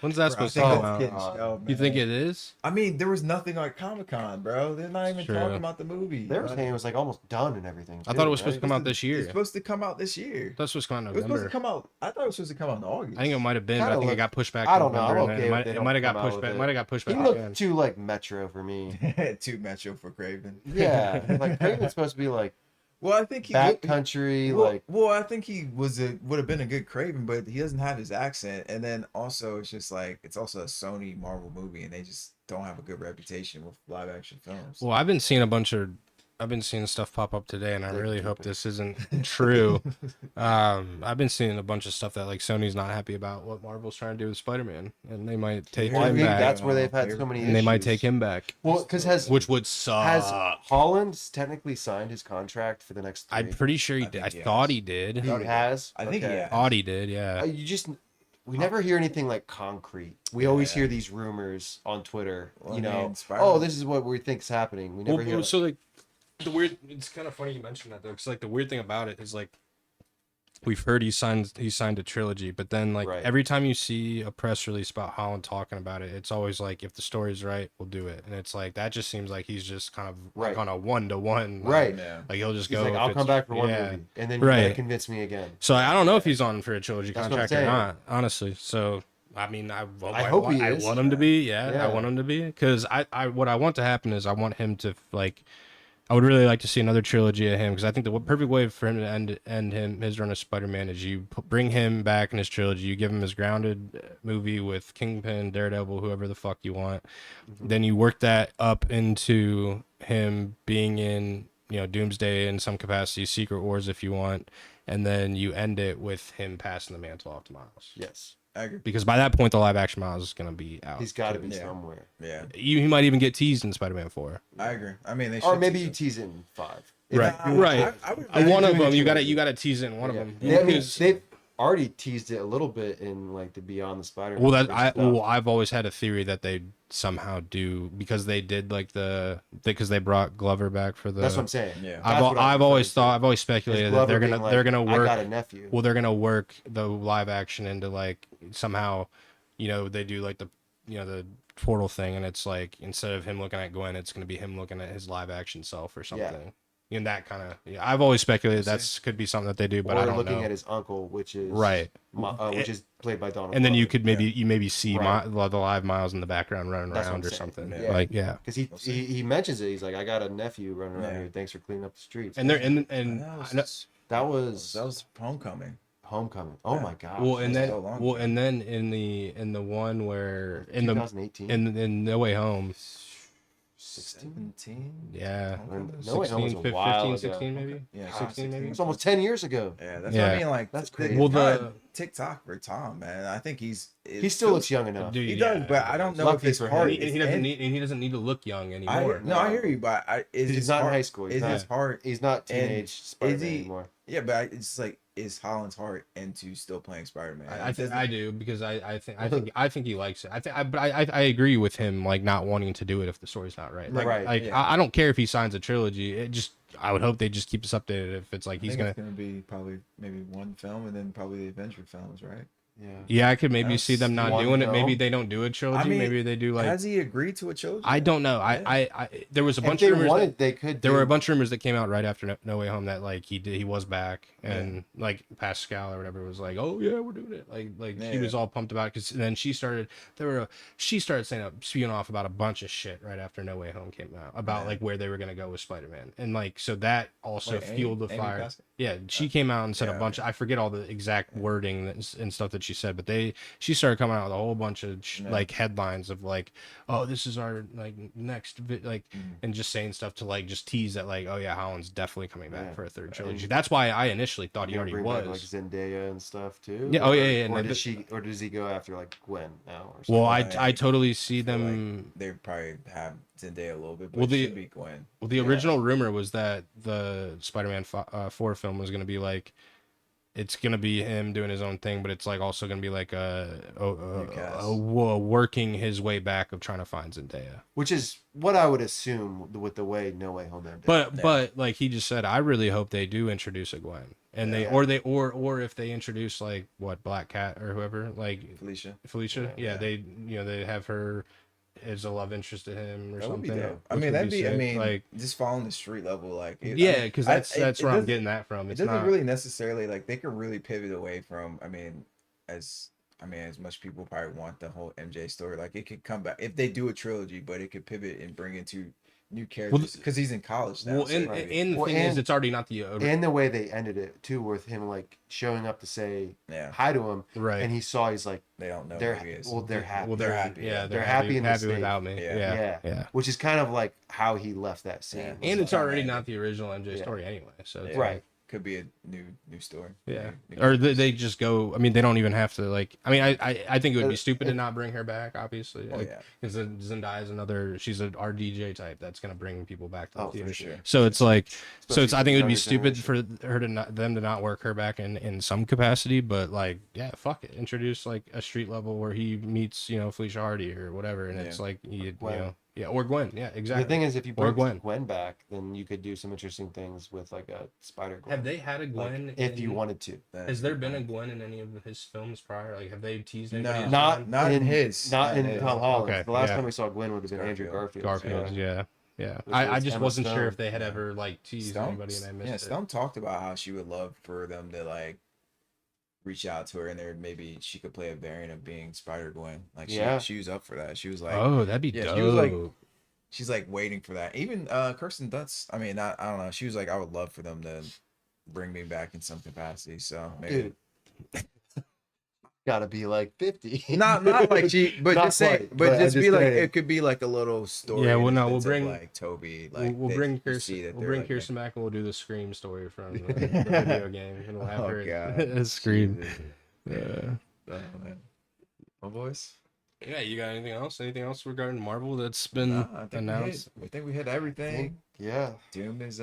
When's that supposed to I think come out? that's getting shelved, You think man. it is? I mean, there was nothing like Comic-Con, bro. They're not even True. talking about the movie. They were saying it was like almost done and everything. I thought it was supposed to come out this year. It's supposed to come out this year. That's supposed to come out in It was supposed November. to come out. I thought it was supposed to come out in August. I think it might have been, but I Kinda think it looked- got pushed back. I to don't know. I'm November, and okay then if they it don't might have got come out pushed with back. it. Might have got pushed He back looked again. too like Metro for me. Too Metro for Craven. Yeah, like Craven's supposed to be like Well, I think he backcountry, like Well, I think he would have been a good Craven, but he doesn't have his accent. And then also, it's just like it's also a Sony Marvel movie, and they just don't have a good reputation with live action films. Well, I've been seeing stuff pop up today, and I really hope this isn't true. I've been seeing a bunch of stuff that like Sony's not happy about what Marvel's trying to do with Spider-Man, and they might take well, I him think back. that's where they've had so many And they might issues. take him back. Well, because Which would suck. has Holland technically signed his contract for the next 3? I'm pretty sure he did. I think he thought has. he did. He has. I think he Okay. has. Thought he did. Yeah. We never hear anything like concrete. We always hear these rumors on Twitter. Well, you I know, mean, Spider-Man- this is what we think's happening. We never hear. So like the weird. It's kind of funny you mentioned that though, because like the weird thing about it is like we've heard he signed a trilogy, but then like Right. every time you see a press release about Holland talking about it, it's always like if the story's right, we'll do it, and it's like that just seems like he's just kind of like Right. on a 1-to-1, Right. Yeah. Like he'll just He's go. like, if I'll it's- come back for one yeah. movie, and then you Right. gotta convince me again. So I don't know if he's on for a trilogy That's what I'm contract or saying. not, honestly. So I mean, I hope he is. want him to be. Yeah, Yeah. I want him to be because what I want to happen is I want him to like. I would really like to see another trilogy of him because I think the perfect way for him to end his run of Spider-Man is you bring him back in his trilogy. You give him his grounded movie with Kingpin, Daredevil, whoever the fuck you want. Mm-hmm. Then you work that up into him being in Doomsday in some capacity, Secret Wars if you want, and then you end it with him passing the mantle off to Miles. Yes, I agree. Because by that point, the live action Miles is going to be out. he's got to be Yeah. somewhere, Yeah, He might even get teased in Spider-Man 4. I agree. I mean, they should or maybe you tease tease it in 5. Right. I would One of doing them, a you trilogy. got to tease it in one of them. I mean, Because- they've already teased it a little bit in like the Beyond the Spider-Man. well, stuff. I've always had a theory that they somehow do because they did like because they brought Glover back for the. That's what I'm saying. Yeah. That's what I'm I've always referring to. I've always speculated Is that they're Glover gonna being they're like, gonna I work. got a nephew. Well, they're gonna work the live action into like somehow, they do like the portal thing, and it's like instead of him looking at Gwen, it's gonna be him looking at his live action self or something. And that kind of I've always speculated that's could be something that they do, but or I don't looking know. at his uncle, which is Right. which is played by Donald. And then you Glover. could maybe see Right. the live Miles in the background running That's what around I'm or saying. something. Yeah. Like because he mentions it. He's like, I got a nephew running around Yeah. here. Thanks for cleaning up the streets. and they're and that was that was Homecoming. Homecoming. Oh Yeah. my god. well, and then so long. and then in the one where in 2018. in No Way Home, 17. yeah, No Way Home was a while 15, ago. 16 maybe. Yeah, 16 maybe. It was almost 10 years ago. Yeah, that's Yeah. what I mean. Like That's crazy. crazy. Well, Well, TikTok for Tom, man. I think He still looks young enough. Dude, He yeah. does, but I don't know Lucky if his for him. heart. And he doesn't need to look young anymore. I hear you, but is He's his not in heart, high school. He's Is not- his heart? He's not teenage is Spider-Man he- anymore. Yeah, but it's like is Holland's heart into still playing Spider-Man? I think I do because I think he likes it. But I agree with him like not wanting to do it if the story's not right. Right, Like yeah. I don't care if he signs a trilogy. I would hope they just keep us updated if it's like I he's think gonna. it's gonna be probably maybe one film and then probably the Avenger films, right? Yeah, I could maybe That's see them not one doing it. film. Maybe they don't do a trilogy. I mean, maybe they do like. Has he agreed to a trilogy? I don't know. Yeah. I there was a If bunch they of rumors. wanted, they could. There were a bunch of rumors that came out right after No Way Home that like he was back, and Yeah. like Pascal or whatever was like, oh yeah, we're doing it. Like she Yeah. was all pumped about it, because then she started saying spewing off about a bunch of shit right after No Way Home came out about Yeah. like where they were gonna go with Spider-Man, and like so that also Wait, fueled the Amy fire. Pascal? Yeah, she came out and said yeah, a bunch. I forget all the exact wording and stuff that she said, but she started coming out with a whole bunch of like headlines of like, oh, this is our like next and just saying stuff to like just tease that like, oh yeah, Holland's definitely coming back for a third trilogy. That's why I initially thought he already bring was. back, like Zendaya and stuff too. Yeah. Oh yeah. And Or does he go after like Gwen now? Or something? well, Like, I totally see I feel them. like they probably have Zendaya a little bit, but Well, it should be Gwen. Well, the original rumor was that the Spider-Man 4 film was going to be like, it's going to be him doing his own thing, but it's like also going to be like working his way back of trying to find Zendaya. Which is what I would assume with the way No Way Home ended. But like he just said, I really hope they do introduce a Gwen, and or if they introduce like what Black Cat or whoever, like Felicia, they they have her as a love interest to him or That would something. be dope. I mean, that'd be. sick. I mean, like just following the street level, like because that's where I'm getting that from. It It's doesn't not really necessarily like they could really pivot away from. As much people probably want the whole MJ story. Like it could come back if they do a trilogy, but it could pivot and bring into new characters because he's in college now. Well, and the thing is, it's already not the and the way they ended it too, with him like showing up to say hi to him, right? And he's like they don't know they're who he is. well, they're happy. Well, they're happy. Yeah, they're happy without me. Yeah. Which is kind of like how he left that scene. Yeah. And it's already not the original MJ story anyway, so it's right. Could be a new story. Yeah, or they just go. I mean, they don't even have to like. I mean, I think it would be stupid to not bring her back. Obviously, because Zendaya is another. She's an RDJ type that's gonna bring people back to the theater. For sure. So it's like, I think it would be stupid for her to them to not work her back in some capacity. But like, yeah, fuck it. Introduce like a street level where he meets Felicia Hardy or whatever, and it's like or Gwen. Yeah, exactly. The thing is, if you bring Gwen back, then you could do some interesting things with like a Spider-Gwen. Have they had a Gwen? If you wanted to. Has there been a Gwen in any of his films prior? Like, have they teased anybody? No, not in his. Not in Tom Holland. Okay, the last time we saw Gwen would have been Andrew Garfield. Garfield, yeah. I just wasn't sure if they had ever like teased anybody, and I missed it. Stone talked about how she would love for them to like reach out to her, and there maybe she could play a variant of being Spider-Gwen. Like she was up for that. She was like, oh, that'd be dope. She was like, she's like waiting for that. Even Kirsten Dunst. I mean, I don't know. She was like, I would love for them to bring me back in some capacity. So maybe. Gotta be like 50. Not like she, but just say, but just be like, it could be like a little story. Yeah, well, no, we'll bring like Toby. Like we'll bring Kirsten. We'll bring Kirsten back, and we'll do the Scream story from the video game, and we'll have her Scream. My voice. Yeah, you got anything else? Anything else regarding Marvel that's been announced? I think we hit everything. Yeah. Doom is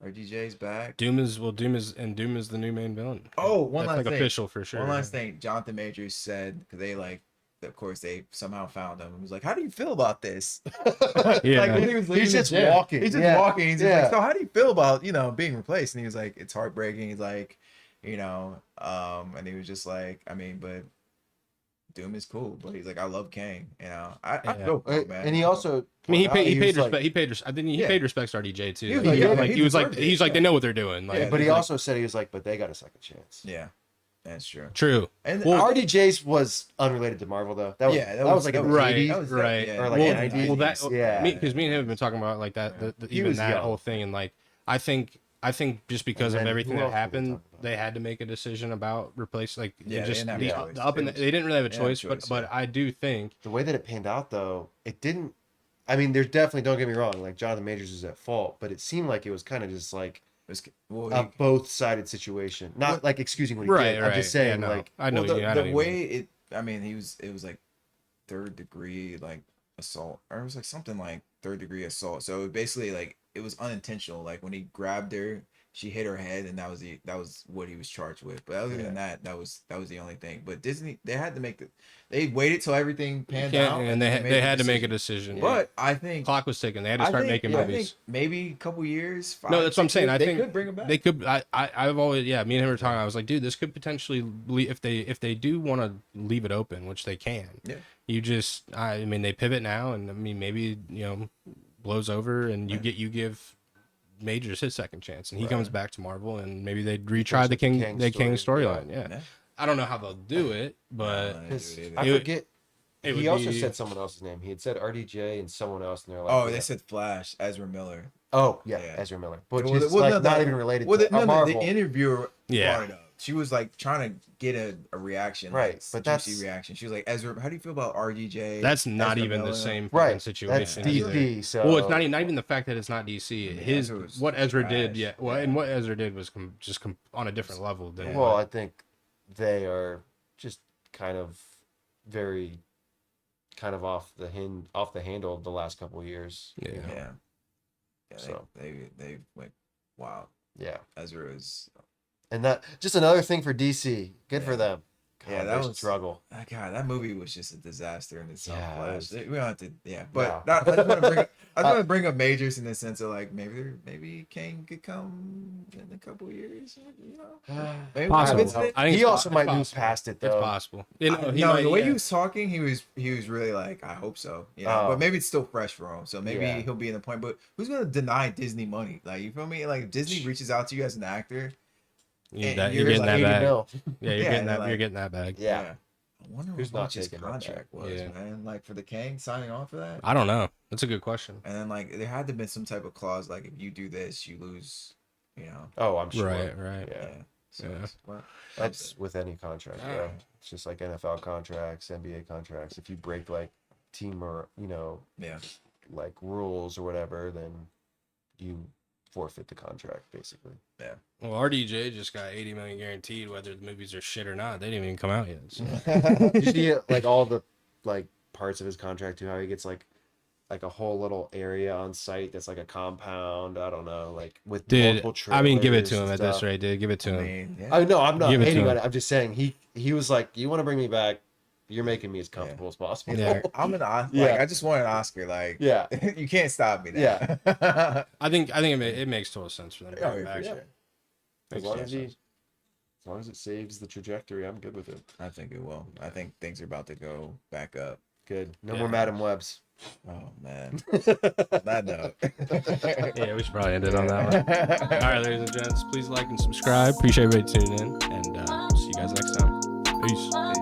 RDJ's back. Doom is the new main villain. Oh, one that's last thing. Official for sure. One last thing. Jonathan Majors said, because they of course they somehow found him. He was like, "How do you feel about this?" Yeah, like when he was he's just walking. He's just walking. He's just like, "So how do you feel about being replaced?" And he was like, "It's heartbreaking." He's like, and he was just like, I mean, but Doom is cool, but he's like, I love Kang. I feel cool, man. And he also, I mean, he paid respects to RDJ too. He was like, they know what they're doing. Like, but he also said he was like, but they got a second chance. Yeah, that's true. True. And RDJ's was unrelated to Marvel though. That was like in the 80s, right? Or like 90s. Because me and him have been talking about like that, even that whole thing, and like I think just because of everything that happened, they had to make a decision about replace they didn't really have a choice. But I do think the way that it panned out though, it didn't. I mean, there's definitely, don't get me wrong, like Jonathan Majors is at fault, but it seemed like it was kind of just like a both-sided situation. Not like excusing what he did. I'm just saying, I know the way it. I mean, it was like third degree like assault, or it was like something like third degree assault. So basically, like it was unintentional. Like when he grabbed her, she hit her head, and that was what he was charged with. But other than that, that was the only thing. But Disney, they had to they waited till everything panned out, and they had to make a decision. But I think clock was ticking. They had to start making movies. I think maybe a couple years. 5, no, that's what I'm saying. I think they could bring it back. They could. I've always, me and him were talking. I was like, dude, this could potentially, if they do want to leave it open, which they can. Yeah. You just, I mean, they pivot now, and I mean, maybe blows over, and you give Majors his second chance, and he comes back to Marvel, and maybe they'd retry the King storyline. Yeah. I don't know how they'll do it, but I forget. He also said someone else's name. He had said RDJ and someone else, and they're like, "Oh, they said Flash, Ezra Miller." Oh, yeah. Ezra Miller, but not even related. To Marvel. The interviewer brought it up. She was like trying to get a reaction, right? But that's reaction. She was like, "Ezra, how do you feel about RDJ?" That's not Ezra even Miller? the same right situation. That's DC. So well, it's not even the fact that it's not DC. What Ezra did, and what Ezra did was just on a different level. Than well, I think they are just kind of very off the handle the last couple of years. Yeah. So they went wow. Yeah, Ezra is, and that just another thing for DC. Good for them. God, that was a struggle. God, that movie was just a disaster in itself. Yeah, we don't have to. Yeah, but I just want to bring up Majors in the sense of like maybe Kang could come in a couple of years. Maybe possible. He also might move past it though. It's possible. The way he was talking, he was really like, I hope so. But maybe it's still fresh for him. So maybe he'll be in the point. But who's gonna deny Disney money? Like, you feel me? Like, if Disney reaches out to you as an actor. You're getting that bag. Yeah, you're getting that bag. Yeah. I wonder what much his contract was, man. Like, for the Kang signing off for that. I don't know. That's a good question. And then like there had to have been some type of clause like if you do this, you lose. Oh, I'm sure. Right. Yeah. So that's with any contract. Yeah. It's just like NFL contracts, NBA contracts. If you break like team or like rules or whatever, then you forfeit the contract basically. Yeah. Well, RDJ just got 80 million guaranteed, whether the movies are shit or not. They didn't even come out yet. So. You see like all the like parts of his contract too, how he gets like a whole little area on site that's like a compound. I don't know, like with multiple trailers. I mean, give it to him at this rate, dude. Give it to him. I know I'm not hating on it. I'm just saying he was like, you want to bring me back? You're making me as comfortable as possible. Yeah, I'm an Oscar. Like, I just want an Oscar. Like, you can't stop me. Now. Yeah, I think it makes total sense for them to bring it back. As long as it saves the trajectory, I'm good with it. I think it will. I think things are about to go back up. Good. No more Madam Webs. Oh man. That note. Yeah, we should probably end it on that one. All right, ladies and gents, please like and subscribe. Appreciate everybody tuning in, and see you guys next time. Peace.